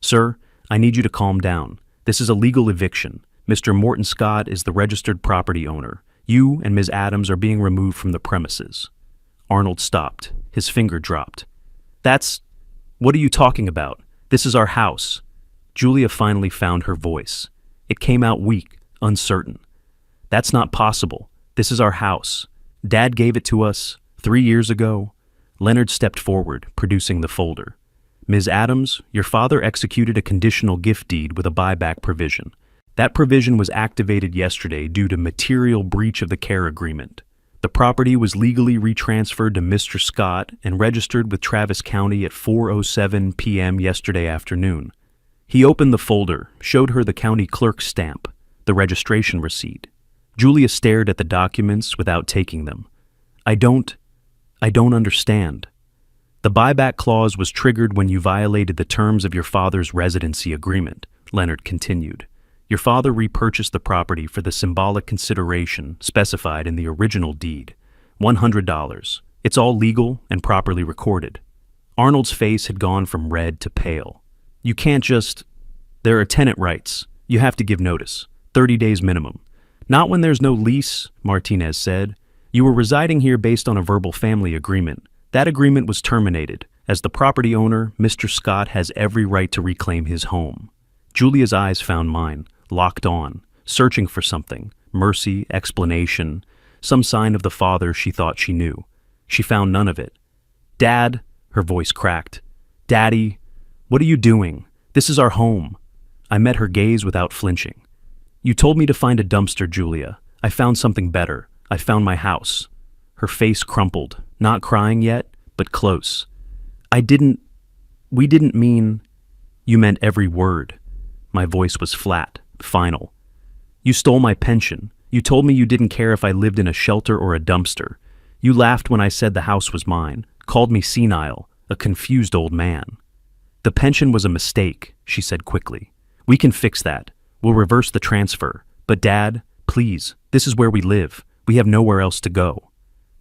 "Sir, I need you to calm down. This is a legal eviction. Mr. Morton Scott is the registered property owner. You and Ms. Adams are being removed from the premises." Arnold stopped. His finger dropped. What are you talking about? This is our house." Julia finally found her voice. It came out weak, uncertain. That's not possible. This is our house. Dad gave it to us 3 years ago. Leonard stepped forward, producing the folder. Ms. Adams, your father executed a conditional gift deed with a buyback provision. That provision was activated yesterday due to material breach of the care agreement. The property was legally retransferred to Mr. Scott and registered with Travis County at 4:07 p.m. yesterday afternoon. He opened the folder, showed her the county clerk's stamp, the registration receipt. Julia stared at the documents without taking them. I don't understand. The buyback clause was triggered when you violated the terms of your father's residency agreement, Leonard continued. Your father repurchased the property for the symbolic consideration specified in the original deed, $100. It's all legal and properly recorded. Arnold's face had gone from red to pale. You can't just... There are tenant rights. You have to give notice. 30 days minimum. Not when there's no lease, Martinez said. You were residing here based on a verbal family agreement. That agreement was terminated. As the property owner, Mr. Scott has every right to reclaim his home. Julia's eyes found mine, locked on, searching for something, mercy, explanation, some sign of the father she thought she knew. She found none of it. Dad, her voice cracked. Daddy, what are you doing? This is our home. I met her gaze without flinching. You told me to find a dumpster, Julia. I found something better. I found my house. Her face crumpled, not crying yet, but close. We didn't mean... You meant every word. My voice was flat, final. You stole my pension. You told me you didn't care if I lived in a shelter or a dumpster. You laughed when I said the house was mine, called me senile, a confused old man. The pension was a mistake, she said quickly. We can fix that. We'll reverse the transfer. But Dad, please, this is where we live. We have nowhere else to go.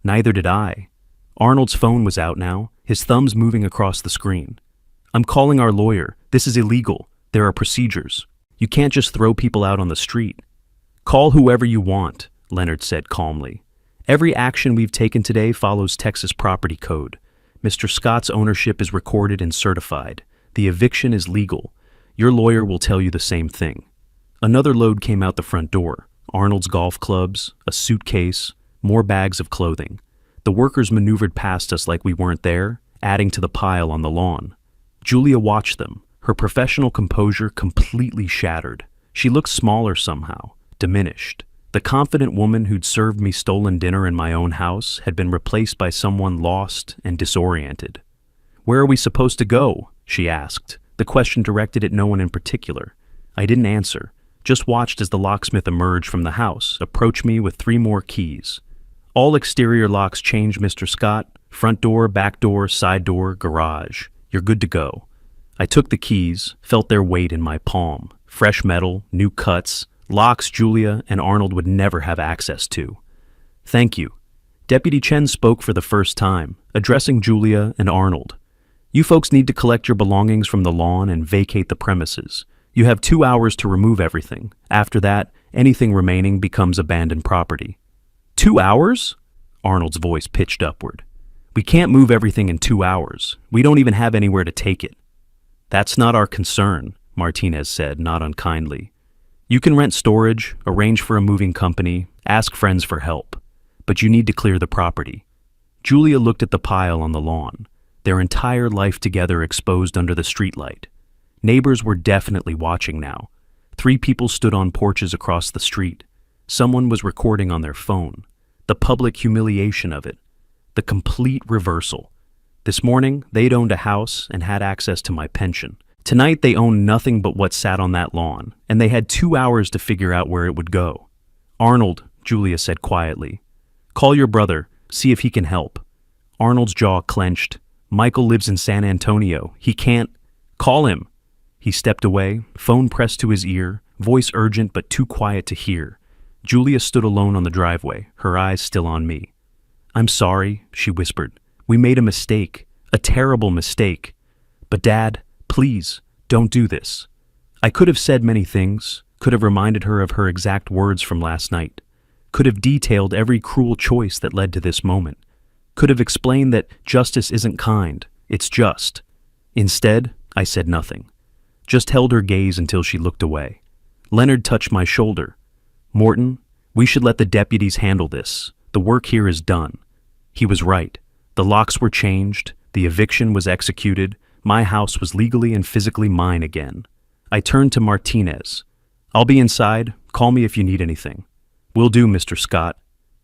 Neither did I. Arnold's phone was out now, his thumbs moving across the screen. I'm calling our lawyer. This is illegal. There are procedures. You can't just throw people out on the street. Call whoever you want, Leonard said calmly. Every action we've taken today follows Texas property code. Mr. Scott's ownership is recorded and certified. The eviction is legal. Your lawyer will tell you the same thing. Another load came out the front door. Arnold's golf clubs, a suitcase, more bags of clothing. The workers maneuvered past us like we weren't there, adding to the pile on the lawn. Julia watched them, her professional composure completely shattered. She looked smaller somehow, diminished. The confident woman who'd served me stolen dinner in my own house had been replaced by someone lost and disoriented. Where are we supposed to go? She asked, the question directed at no one in particular. I didn't answer, just watched as the locksmith emerged from the house, approach me with 3 more keys. All exterior locks changed, Mr. Scott. Front door, back door, side door, garage. You're good to go. I took the keys, felt their weight in my palm. Fresh metal, new cuts, locks Julia and Arnold would never have access to. Thank you. Deputy Chen spoke for the first time, addressing Julia and Arnold. You folks need to collect your belongings from the lawn and vacate the premises. You have 2 hours to remove everything. After that, anything remaining becomes abandoned property. 2 hours? Arnold's voice pitched upward. We can't move everything in 2 hours. We don't even have anywhere to take it. That's not our concern, Martinez said, not unkindly. You can rent storage, arrange for a moving company, ask friends for help. But you need to clear the property. Julia looked at the pile on the lawn, their entire life together exposed under the streetlight. Neighbors were definitely watching now. 3 people stood on porches across the street. Someone was recording on their phone. The public humiliation of it. The complete reversal. This morning, they'd owned a house and had access to my pension. Tonight, they owned nothing but what sat on that lawn, and they had 2 hours to figure out where it would go. Arnold, Julia said quietly. Call your brother, see if he can help. Arnold's jaw clenched. Michael lives in San Antonio. He can't... Call him. He stepped away, phone pressed to his ear, voice urgent but too quiet to hear. Julia stood alone on the driveway, her eyes still on me. I'm sorry, she whispered. We made a mistake, a terrible mistake. But Dad, please, don't do this. I could have said many things, could have reminded her of her exact words from last night, could have detailed every cruel choice that led to this moment, could have explained that justice isn't kind, it's just. Instead, I said nothing, just held her gaze until she looked away. Leonard touched my shoulder. "Morton, we should let the deputies handle this. The work here is done." He was right. The locks were changed, the eviction was executed, my house was legally and physically mine again. I turned to Martinez. "I'll be inside. Call me if you need anything." "Will do, Mr. Scott."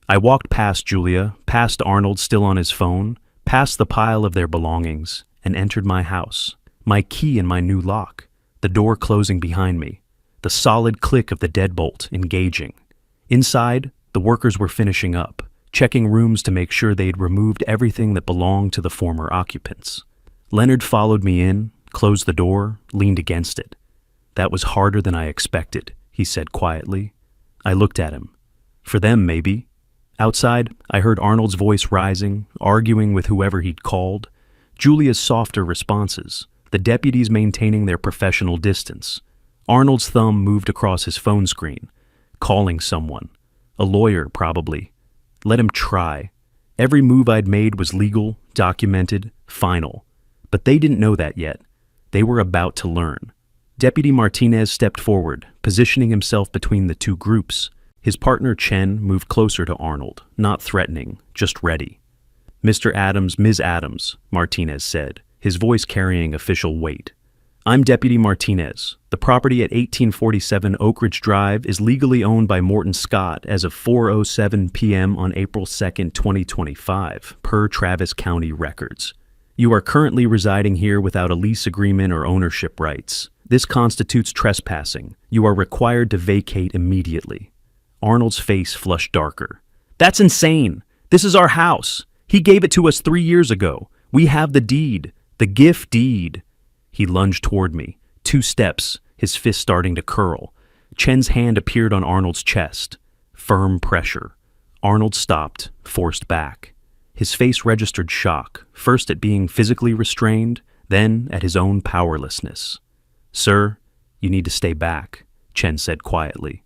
I walked past Julia, past Arnold still on his phone, past the pile of their belongings, and entered my house. My key in my new lock, the door closing behind me, the solid click of the deadbolt engaging. Inside, the workers were finishing up, checking rooms to make sure they'd removed everything that belonged to the former occupants. Leonard followed me in, closed the door, leaned against it. "That was harder than I expected," he said quietly. I looked at him. "For them, maybe." Outside, I heard Arnold's voice rising, arguing with whoever he'd called. Julia's softer responses, the deputies maintaining their professional distance. Arnold's thumb moved across his phone screen, calling someone. A lawyer, probably. Let him try. Every move I'd made was legal, documented, final. But they didn't know that yet. They were about to learn. Deputy Martinez stepped forward, positioning himself between the two groups. His partner Chen moved closer to Arnold, not threatening, just ready. "Mr. Adams, Ms. Adams," Martinez said, his voice carrying official weight. "I'm Deputy Martinez. The property at 1847 Oak Ridge Drive is legally owned by Morton Scott as of 4:07 p.m. on April 2, 2025, per Travis County records. You are currently residing here without a lease agreement or ownership rights. This constitutes trespassing. You are required to vacate immediately." Arnold's face flushed darker. "That's insane! This is our house! He gave it to us 3 years ago. We have the deed. The gift deed." He lunged toward me. 2 steps, his fist starting to curl. Chen's hand appeared on Arnold's chest. Firm pressure. Arnold stopped, forced back. His face registered shock, first at being physically restrained, then at his own powerlessness. "Sir, you need to stay back," Chen said quietly.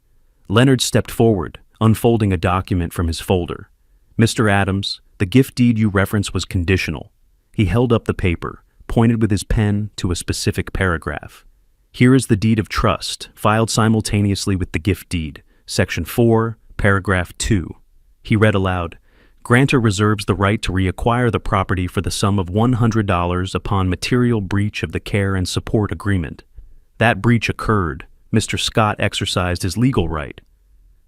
Leonard stepped forward, unfolding a document from his folder. "Mr. Adams, the gift deed you reference was conditional." He held up the paper, pointed with his pen to a specific paragraph. "Here is the deed of trust, filed simultaneously with the gift deed, Section 4, Paragraph 2. He read aloud, "Grantor reserves the right to reacquire the property for the sum of $100 upon material breach of the care and support agreement. That breach occurred. Mr. Scott exercised his legal right."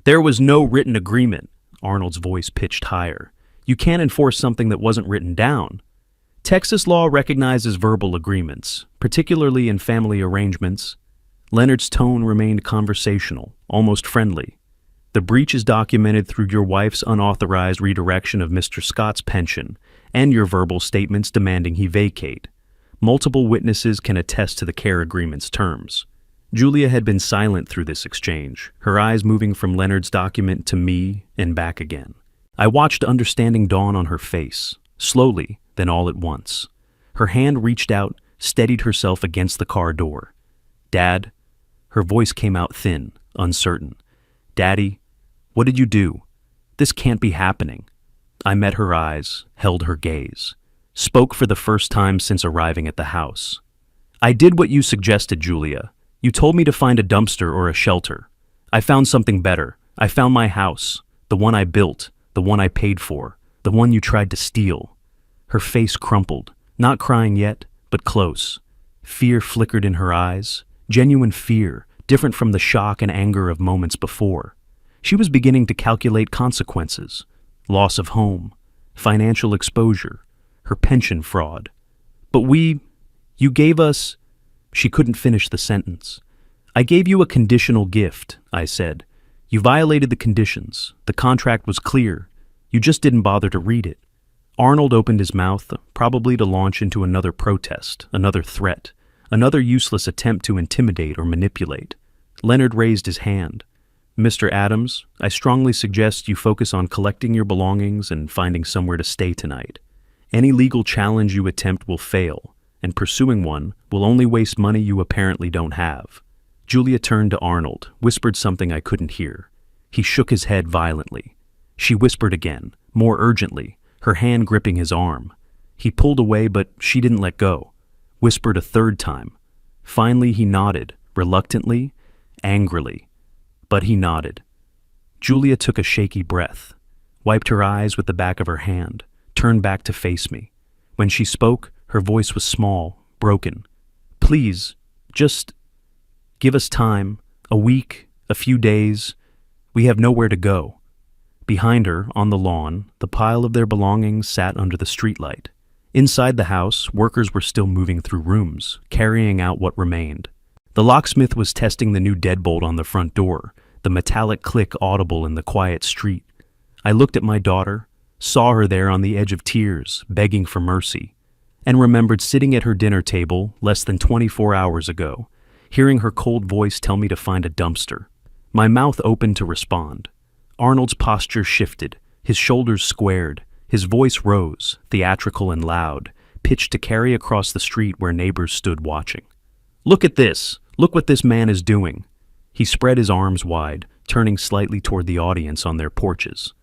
"There was no written agreement," Arnold's voice pitched higher. "You can't enforce something that wasn't written down. Texas law recognizes verbal agreements, particularly in family arrangements." Leonard's tone remained conversational, almost friendly. "The breach is documented through your wife's unauthorized redirection of Mr. Scott's pension and your verbal statements demanding he vacate. Multiple witnesses can attest to the care agreement's terms." Julia had been silent through this exchange, her eyes moving from Leonard's document to me and back again. I watched understanding dawn on her face, slowly, then all at once. Her hand reached out, steadied herself against the car door. "Dad," her voice came out thin, uncertain. "Daddy, what did you do? This can't be happening." I met her eyes, held her gaze, spoke for the first time since arriving at the house. "I did what you suggested, Julia. You told me to find a dumpster or a shelter. I found something better. I found my house, the one I built, the one I paid for, the one you tried to steal." Her face crumpled, not crying yet, but close. Fear flickered in her eyes, genuine fear, different from the shock and anger of moments before. She was beginning to calculate consequences: loss of home, financial exposure, her pension fraud. "But you gave us—" She couldn't finish the sentence. "I gave you a conditional gift," I said. "You violated the conditions. The contract was clear. You just didn't bother to read it." Arnold opened his mouth, probably to launch into another protest, another threat, another useless attempt to intimidate or manipulate. Leonard raised his hand. "Mr. Adams, I strongly suggest you focus on collecting your belongings and finding somewhere to stay tonight. Any legal challenge you attempt will fail, and pursuing one will only waste money you apparently don't have." Julia turned to Arnold, whispered something I couldn't hear. He shook his head violently. She whispered again, more urgently, her hand gripping his arm. He pulled away, but she didn't let go. Whispered a third time. Finally, he nodded, reluctantly, angrily. But he nodded. Julia took a shaky breath, wiped her eyes with the back of her hand, turned back to face me. When she spoke, her voice was small, broken. "Please, just give us time, a week, a few days. We have nowhere to go." Behind her, on the lawn, the pile of their belongings sat under the streetlight. Inside the house, workers were still moving through rooms, carrying out what remained. The locksmith was testing the new deadbolt on the front door, the metallic click audible in the quiet street. I looked at my daughter, saw her there on the edge of tears, begging for mercy, and remembered sitting at her dinner table less than 24 hours ago, hearing her cold voice tell me to find a dumpster. My mouth opened to respond. Arnold's posture shifted, his shoulders squared, his voice rose, theatrical and loud, pitched to carry across the street where neighbors stood watching. "Look at this! Look what this man is doing!" He spread his arms wide, turning slightly toward the audience on their porches.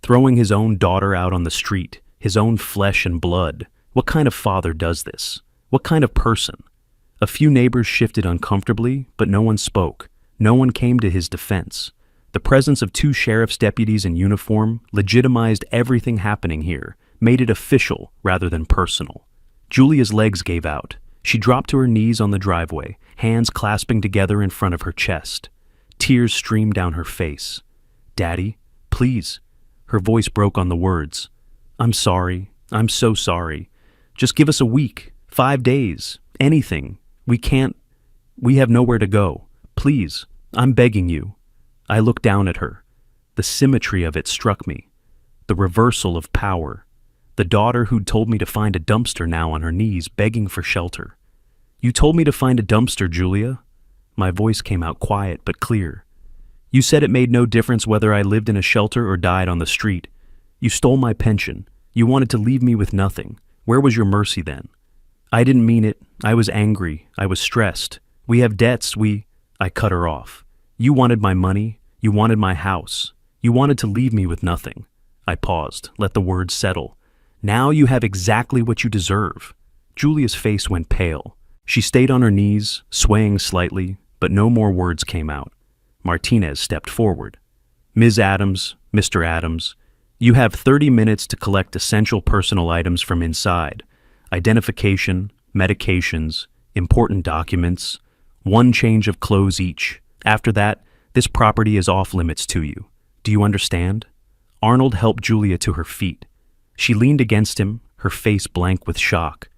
Throwing his own daughter out on the street, his own flesh and blood. What kind of father does this? What kind of person? A few neighbors shifted uncomfortably, but no one spoke. No one came to his defense. The presence of 2 sheriff's deputies in uniform legitimized everything happening here, made it official rather than personal. Julia's legs gave out. She dropped to her knees on the driveway, hands clasping together in front of her chest. Tears streamed down her face. "Daddy, please." Her voice broke on the words. "I'm sorry. I'm so sorry. Just give us a week, 5 days, anything. We have nowhere to go. Please, I'm begging you." I looked down at her. The symmetry of it struck me. The reversal of power. The daughter who'd told me to find a dumpster now on her knees, begging for shelter. "You told me to find a dumpster, Julia." My voice came out quiet but clear. "You said it made no difference whether I lived in a shelter or died on the street. You stole my pension. You wanted to leave me with nothing. Where was your mercy then?" "I didn't mean it. I was angry. I was stressed. We have debts. I cut her off. "You wanted my money. You wanted my house. You wanted to leave me with nothing." I paused, let the words settle. "Now you have exactly what you deserve." Julia's face went pale. She stayed on her knees, swaying slightly, but no more words came out. Martinez stepped forward. "Ms. Adams, Mr. Adams, you have 30 minutes to collect essential personal items from inside. Identification, medications, important documents, 1 change of clothes each. After that, this property is off limits to you. Do you understand?" Arnold helped Julia to her feet. She leaned against him, her face blank with shock.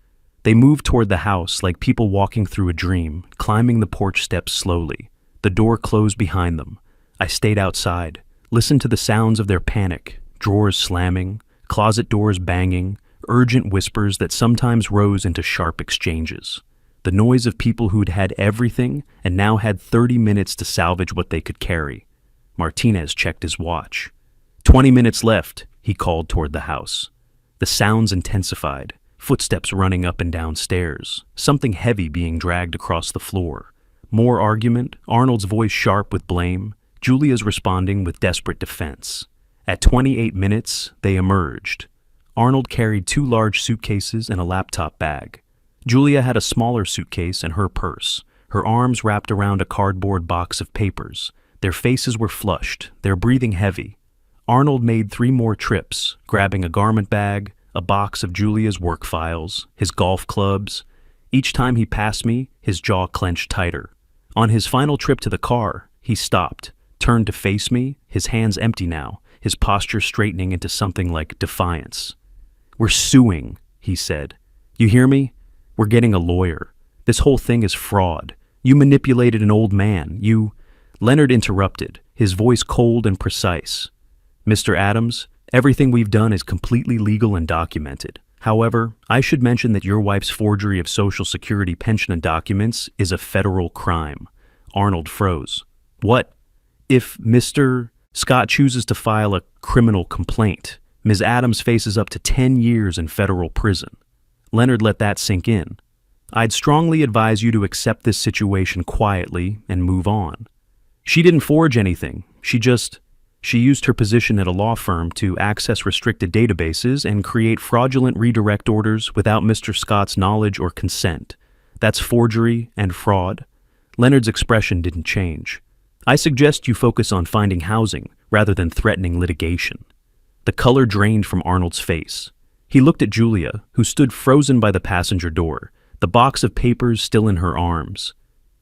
They moved toward the house like people walking through a dream, climbing the porch steps slowly. The door closed behind them. I stayed outside, listened to the sounds of their panic, drawers slamming, closet doors banging, urgent whispers that sometimes rose into sharp exchanges. The noise of people who'd had everything and now had 30 minutes to salvage what they could carry. Martinez checked his watch. 20 minutes left, he called toward the house. The sounds intensified, footsteps running up and down stairs, something heavy being dragged across the floor. More argument, Arnold's voice sharp with blame, Julia's responding with desperate defense. At 28 minutes, they emerged. Arnold carried 2 large suitcases and a laptop bag. Julia had a smaller suitcase and her purse, her arms wrapped around a cardboard box of papers. Their faces were flushed, their breathing heavy. Arnold made 3 more trips, grabbing a garment bag, a box of Julia's work files, his golf clubs. Each time he passed me, his jaw clenched tighter. On his final trip to the car, he stopped, turned to face me, his hands empty now, his posture straightening into something like defiance. "We're suing," he said. "You hear me? We're getting a lawyer. This whole thing is fraud. You manipulated an old man. Leonard interrupted, his voice cold and precise. "Mr. Adams, everything we've done is completely legal and documented. However, I should mention that your wife's forgery of Social Security pension and documents is a federal crime." Arnold froze. "What? If Mr. Scott chooses to file a criminal complaint, Ms. Adams faces up to 10 years in federal prison." Leonard let that sink in. "I'd strongly advise you to accept this situation quietly and move on. She didn't forge anything. She used her position at a law firm to access restricted databases and create fraudulent redirect orders without Mr. Scott's knowledge or consent. That's forgery and fraud." Leonard's expression didn't change. I suggest you focus on finding housing rather than threatening litigation." The color drained from Arnold's face. He looked at Julia, who stood frozen by the passenger door, the box of papers still in her arms.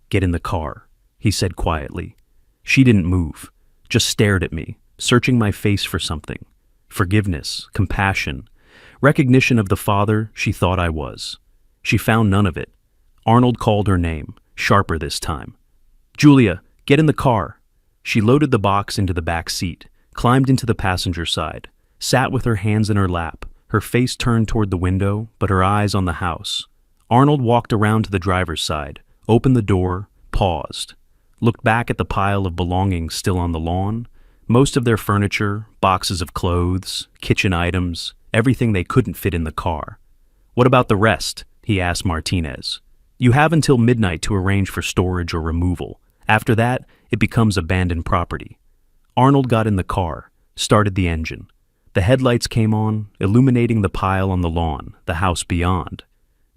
"Get in the car," he said quietly. She didn't move, just stared at me, searching my face for something. Forgiveness, compassion, recognition of the father she thought I was. She found none of it. Arnold called her name, sharper this time. "Julia, get in the car." She loaded the box into the back seat, climbed into the passenger side, sat with her hands in her lap, her face turned toward the window, but her eyes on the house. Arnold walked around to the driver's side, opened the door, paused, looked back at the pile of belongings still on the lawn, most of their furniture, boxes of clothes, kitchen items, everything they couldn't fit in the car. "What about the rest?" he asked Martinez. "You have until midnight to arrange for storage or removal. After that, it becomes abandoned property." Arnold got in the car, started the engine. The headlights came on, illuminating the pile on the lawn, the house beyond.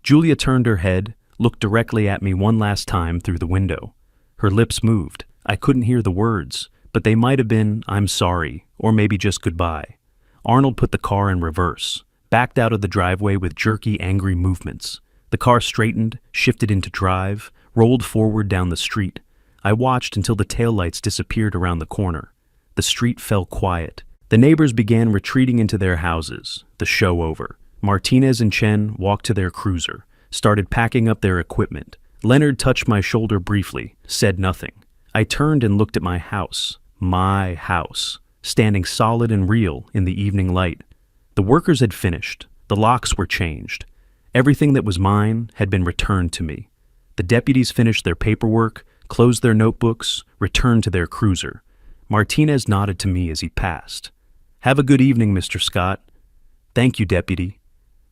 Julia turned her head, looked directly at me one last time through the window. Her lips moved. I couldn't hear the words, but they might have been, "I'm sorry," or maybe just "goodbye." Arnold put the car in reverse, backed out of the driveway with jerky, angry movements. The car straightened, shifted into drive, rolled forward down the street. I watched until the taillights disappeared around the corner. The street fell quiet. The neighbors began retreating into their houses, the show over. Martinez and Chen walked to their cruiser, started packing up their equipment. Leonard touched my shoulder briefly, said nothing. I turned and looked at my house, standing solid and real in the evening light. The workers had finished. The locks were changed. Everything that was mine had been returned to me. The deputies finished their paperwork, closed their notebooks, returned to their cruiser. Martinez nodded to me as he passed. "Have a good evening, Mr. Scott." "Thank you, Deputy."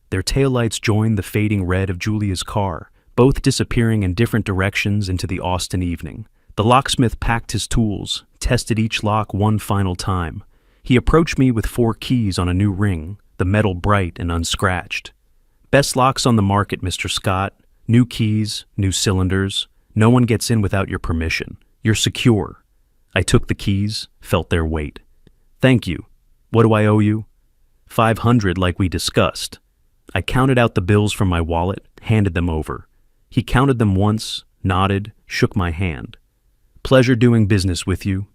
Their taillights joined the fading red of Julia's car, both disappearing in different directions into the Austin evening. The locksmith packed his tools, tested each lock one final time. He approached me with 4 keys on a new ring, the metal bright and unscratched. "Best locks on the market, Mr. Scott. New keys, new cylinders. No one gets in without your permission. You're secure." I took the keys, felt their weight. "Thank you. What do I owe you?" $500 like we discussed. I counted out the bills from my wallet, handed them over. He counted them once, nodded, shook my hand. "Pleasure doing business with you."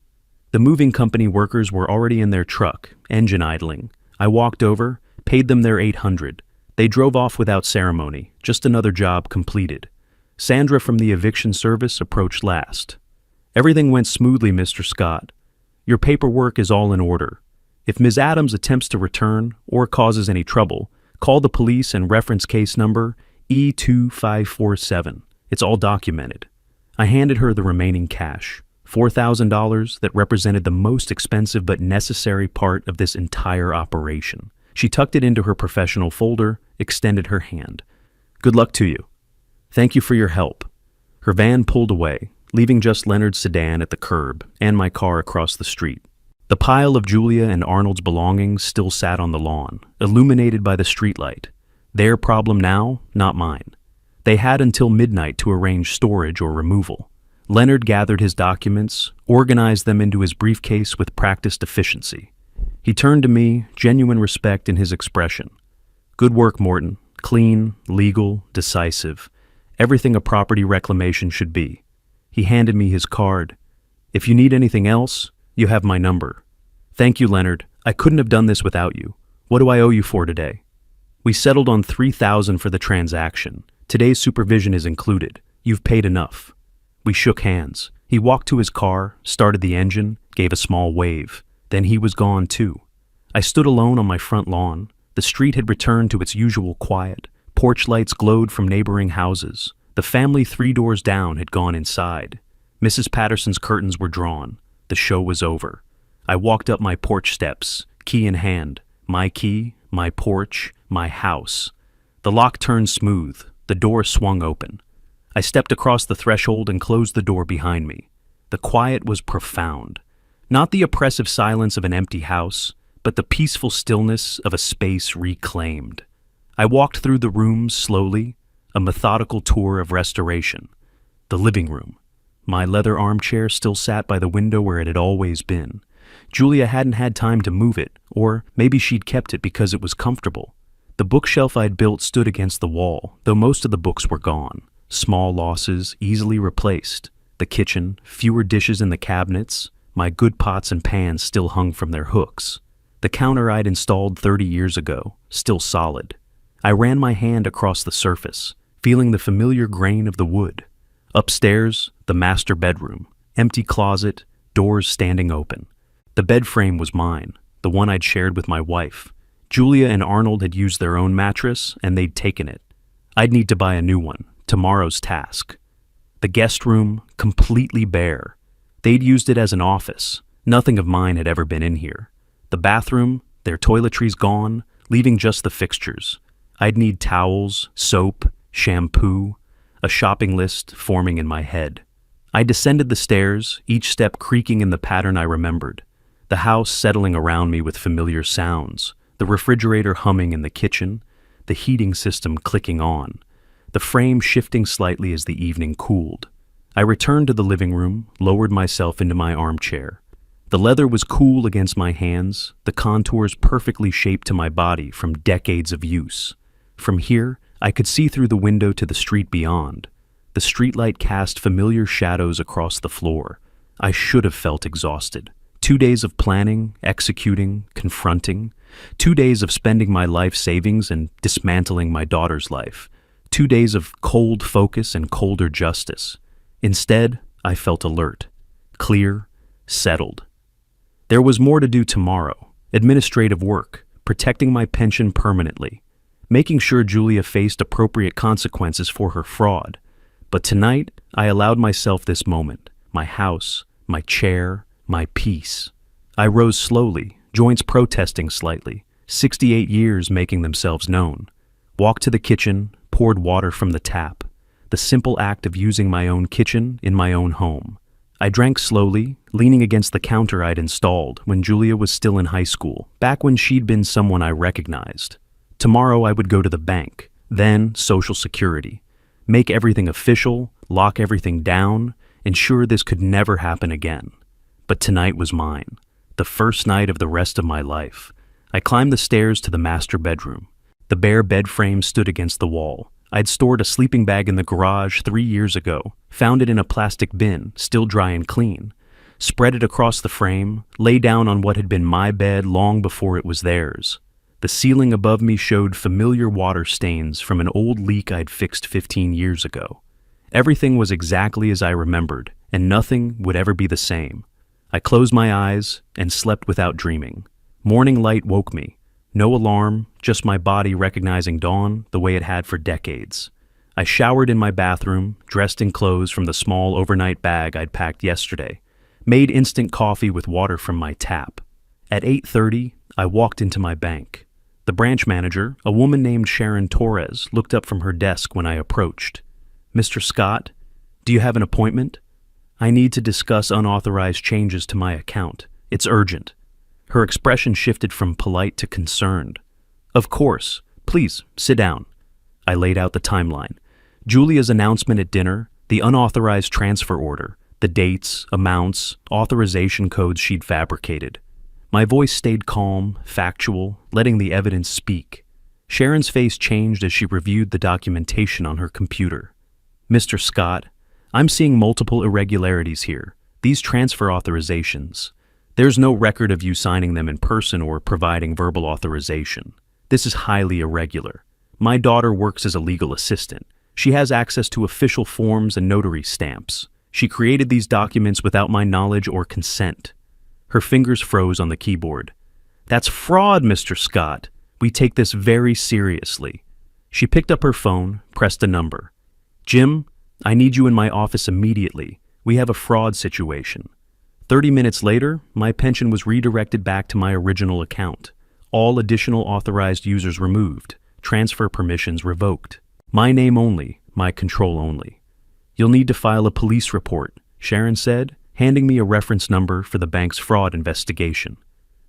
The moving company workers were already in their truck, engine idling. I walked over, paid them their $800. They drove off without ceremony, just another job completed. Sandra from the eviction service approached last. "Everything went smoothly, Mr. Scott. Your paperwork is all in order. If Ms. Adams attempts to return or causes any trouble, call the police and reference case number E2547. It's all documented." I handed her the remaining cash, $4,000 that represented the most expensive but necessary part of this entire operation. She tucked it into her professional folder, extended her hand. "Good luck to you. Thank you for your help." Her van pulled away, leaving just Leonard's sedan at the curb and my car across the street. The pile of Julia and Arnold's belongings still sat on the lawn, illuminated by the streetlight. Their problem now, not mine. They had until midnight to arrange storage or removal. Leonard gathered his documents, organized them into his briefcase with practiced efficiency. He turned to me, genuine respect in his expression. "Good work, Morton. Clean, legal, decisive. Everything a property reclamation should be." He handed me his card. "If you need anything else, you have my number." "Thank you, Leonard. I couldn't have done this without you. What do I owe you for today?" "We settled on $3,000 for the transaction. Today's supervision is included. You've paid enough." We shook hands. He walked to his car, started the engine, gave a small wave. Then he was gone too. I stood alone on my front lawn. The street had returned to its usual quiet. Porch lights glowed from neighboring houses. The family 3 doors down had gone inside. Mrs. Patterson's curtains were drawn. The show was over. I walked up my porch steps, key in hand. My key, my porch, my house. The lock turned smooth. The door swung open. I stepped across the threshold and closed the door behind me. The quiet was profound. Not the oppressive silence of an empty house, but the peaceful stillness of a space reclaimed. I walked through the rooms slowly, a methodical tour of restoration. The living room. My leather armchair still sat by the window where it had always been. Julia hadn't had time to move it, or maybe she'd kept it because it was comfortable. The bookshelf I'd built stood against the wall, though most of the books were gone. Small losses, easily replaced. The kitchen, fewer dishes in the cabinets. My good pots and pans still hung from their hooks. The counter I'd installed 30 years ago, still solid. I ran my hand across the surface, feeling the familiar grain of the wood. Upstairs, the master bedroom. Empty closet, doors standing open. The bed frame was mine, the one I'd shared with my wife. Julia and Arnold had used their own mattress, and they'd taken it. I'd need to buy a new one, tomorrow's task. The guest room, completely bare. They'd used it as an office. Nothing of mine had ever been in here. The bathroom, their toiletries gone, leaving just the fixtures. I'd need towels, soap, shampoo, a shopping list forming in my head. I descended the stairs, each step creaking in the pattern I remembered. The house settling around me with familiar sounds. The refrigerator humming in the kitchen, the heating system clicking on, the frame shifting slightly as the evening cooled. I returned to the living room, lowered myself into my armchair. The leather was cool against my hands, the contours perfectly shaped to my body from decades of use. From here, I could see through the window to the street beyond. The streetlight cast familiar shadows across the floor. I should have felt exhausted. 2 days of planning, executing, confronting. 2 days of spending my life savings and dismantling my daughter's life. 2 days of cold focus and colder justice. Instead, I felt alert, clear, settled. There was more to do tomorrow. Administrative work, protecting my pension permanently, making sure Julia faced appropriate consequences for her fraud. But tonight, I allowed myself this moment, my house, my chair, my peace. I rose slowly, joints protesting slightly, 68 years making themselves known. Walked to the kitchen, poured water from the tap. The simple act of using my own kitchen in my own home. I drank slowly, leaning against the counter I'd installed when Julia was still in high school, back when she'd been someone I recognized. Tomorrow I would go to the bank, then Social Security. Make everything official, lock everything down, ensure this could never happen again. But tonight was mine, the first night of the rest of my life. I climbed the stairs to the master bedroom. The bare bed frame stood against the wall. I'd stored a sleeping bag in the garage 3 years ago, found it in a plastic bin, still dry and clean. Spread it across the frame, lay down on what had been my bed long before it was theirs. The ceiling above me showed familiar water stains from an old leak I'd fixed 15 years ago. Everything was exactly as I remembered, and nothing would ever be the same. I closed my eyes and slept without dreaming. Morning light woke me. No alarm, just my body recognizing dawn the way it had for decades. I showered in my bathroom, dressed in clothes from the small overnight bag I'd packed yesterday. Made instant coffee with water from my tap. At 8:30, I walked into my bank. The branch manager, a woman named Sharon Torres, looked up from her desk when I approached. "Mr. Scott, do you have an appointment? I need to discuss unauthorized changes to my account. It's urgent." Her expression shifted from polite to concerned. "Of course. Please, sit down." I laid out the timeline. Julia's announcement at dinner, the unauthorized transfer order, the dates, amounts, authorization codes she'd fabricated. My voice stayed calm, factual, letting the evidence speak. Sharon's face changed as she reviewed the documentation on her computer. "Mr. Scott, I'm seeing multiple irregularities here. These transfer authorizations. There's no record of you signing them in person or providing verbal authorization. This is highly irregular. My daughter works as a legal assistant. She has access to official forms and notary stamps. She created these documents without my knowledge or consent." Her fingers froze on the keyboard. "That's fraud, Mr. Scott. We take this very seriously." She picked up her phone, pressed a number. "Jim, I need you in my office immediately. We have a fraud situation." 30 minutes later, my pension was redirected back to my original account. All additional authorized users removed, transfer permissions revoked. My name only, my control only. "You'll need to file a police report," Sharon said, handing me a reference number for the bank's fraud investigation.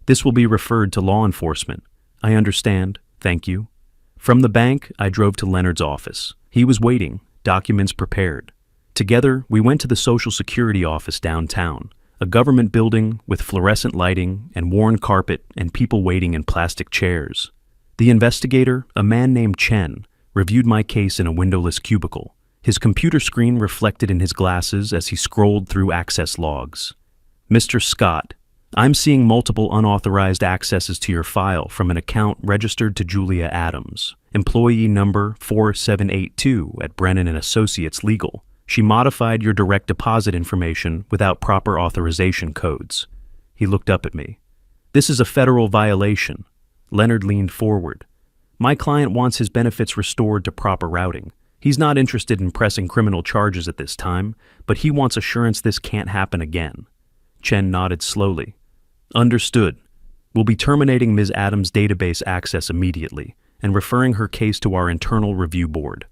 "This will be referred to law enforcement." "I understand, thank you." From the bank, I drove to Leonard's office. He was waiting, documents prepared. Together, we went to the Social Security office downtown, a government building with fluorescent lighting and worn carpet and people waiting in plastic chairs. The investigator, a man named Chen, reviewed my case in a windowless cubicle. His computer screen reflected in his glasses as he scrolled through access logs. "Mr. Scott, I'm seeing multiple unauthorized accesses to your file from an account registered to Julia Adams, employee number 4782 at Brennan and Associates Legal. She modified your direct deposit information without proper authorization codes." He looked up at me. "This is a federal violation." Leonard leaned forward. "My client wants his benefits restored to proper routing. He's not interested in pressing criminal charges at this time, but he wants assurance this can't happen again." Chen nodded slowly. "Understood. We'll be terminating Ms. Adams' database access immediately and referring her case to our internal review board.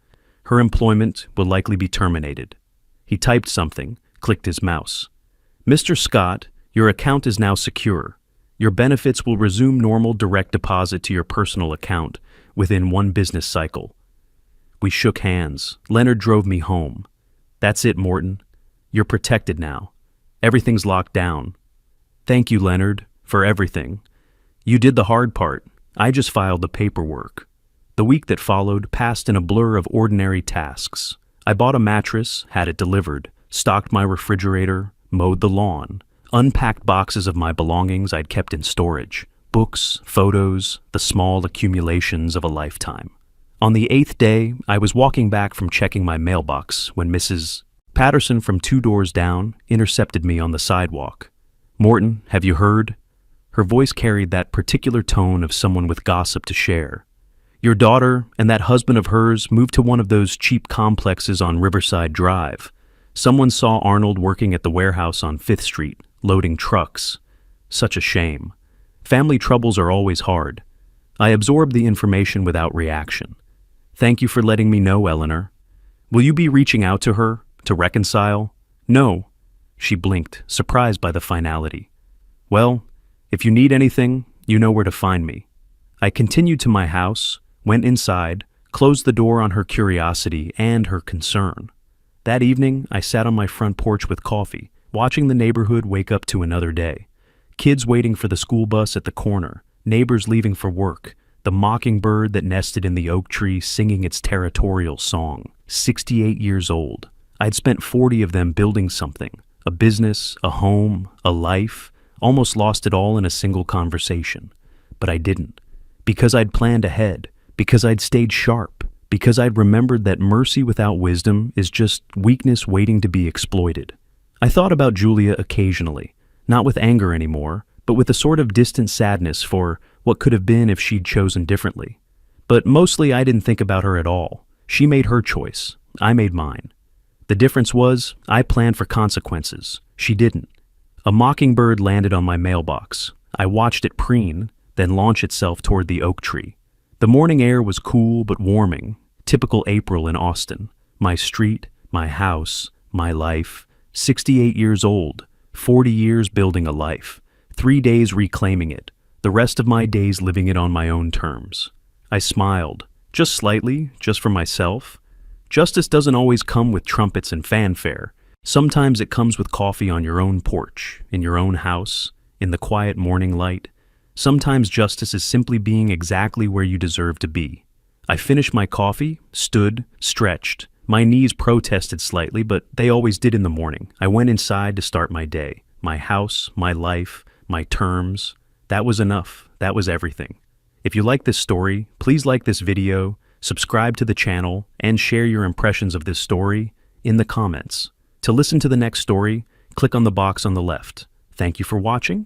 Her employment will likely be terminated." He typed something, clicked his mouse. "Mr. Scott, your account is now secure. Your benefits will resume normal direct deposit to your personal account within 1 business cycle." We shook hands. Leonard drove me home. "That's it, Morton. You're protected now. Everything's locked down." "Thank you, Leonard, for everything. You did the hard part. I just filed the paperwork." The week that followed passed in a blur of ordinary tasks. I bought a mattress, had it delivered, stocked my refrigerator, mowed the lawn, unpacked boxes of my belongings I'd kept in storage, books, photos, the small accumulations of a lifetime. On the 8th day, I was walking back from checking my mailbox when Mrs. Patterson from 2 doors down intercepted me on the sidewalk. "Morton, have you heard?" Her voice carried that particular tone of someone with gossip to share. "Your daughter and that husband of hers moved to one of those cheap complexes on Riverside Drive. Someone saw Arnold working at the warehouse on 5th Street, loading trucks. Such a shame. Family troubles are always hard." I absorbed the information without reaction. "Thank you for letting me know, Eleanor. Will you be reaching out to her, to reconcile?" "No." She blinked, surprised by the finality. "Well, if you need anything, you know where to find me." I continued to my house, went inside, closed the door on her curiosity and her concern. That evening, I sat on my front porch with coffee, watching the neighborhood wake up to another day. Kids waiting for the school bus at the corner, neighbors leaving for work, the mockingbird that nested in the oak tree singing its territorial song. 68 years old. I'd spent 40 of them building something, a business, a home, a life, almost lost it all in a single conversation. But I didn't. Because I'd planned ahead, because I'd stayed sharp, because I'd remembered that mercy without wisdom is just weakness waiting to be exploited. I thought about Julia occasionally, not with anger anymore, but with a sort of distant sadness for what could have been if she'd chosen differently. But mostly I didn't think about her at all. She made her choice. I made mine. The difference was, I planned for consequences. She didn't. A mockingbird landed on my mailbox. I watched it preen, then launch itself toward the oak tree. The morning air was cool but warming, typical April in Austin. My street, my house, my life. 68 years old, 40 years building a life, 3 days reclaiming it, the rest of my days living it on my own terms. I smiled, just slightly, just for myself. Justice doesn't always come with trumpets and fanfare. Sometimes it comes with coffee on your own porch, in your own house, in the quiet morning light. Sometimes justice is simply being exactly where you deserve to be. I finished my coffee, stood, stretched. My knees protested slightly, but they always did in the morning. I went inside to start my day. My house, my life, my terms. That was enough. That was everything. If you like this story, please like this video, subscribe to the channel, and share your impressions of this story in the comments. To listen to the next story, click on the box on the left. Thank you for watching,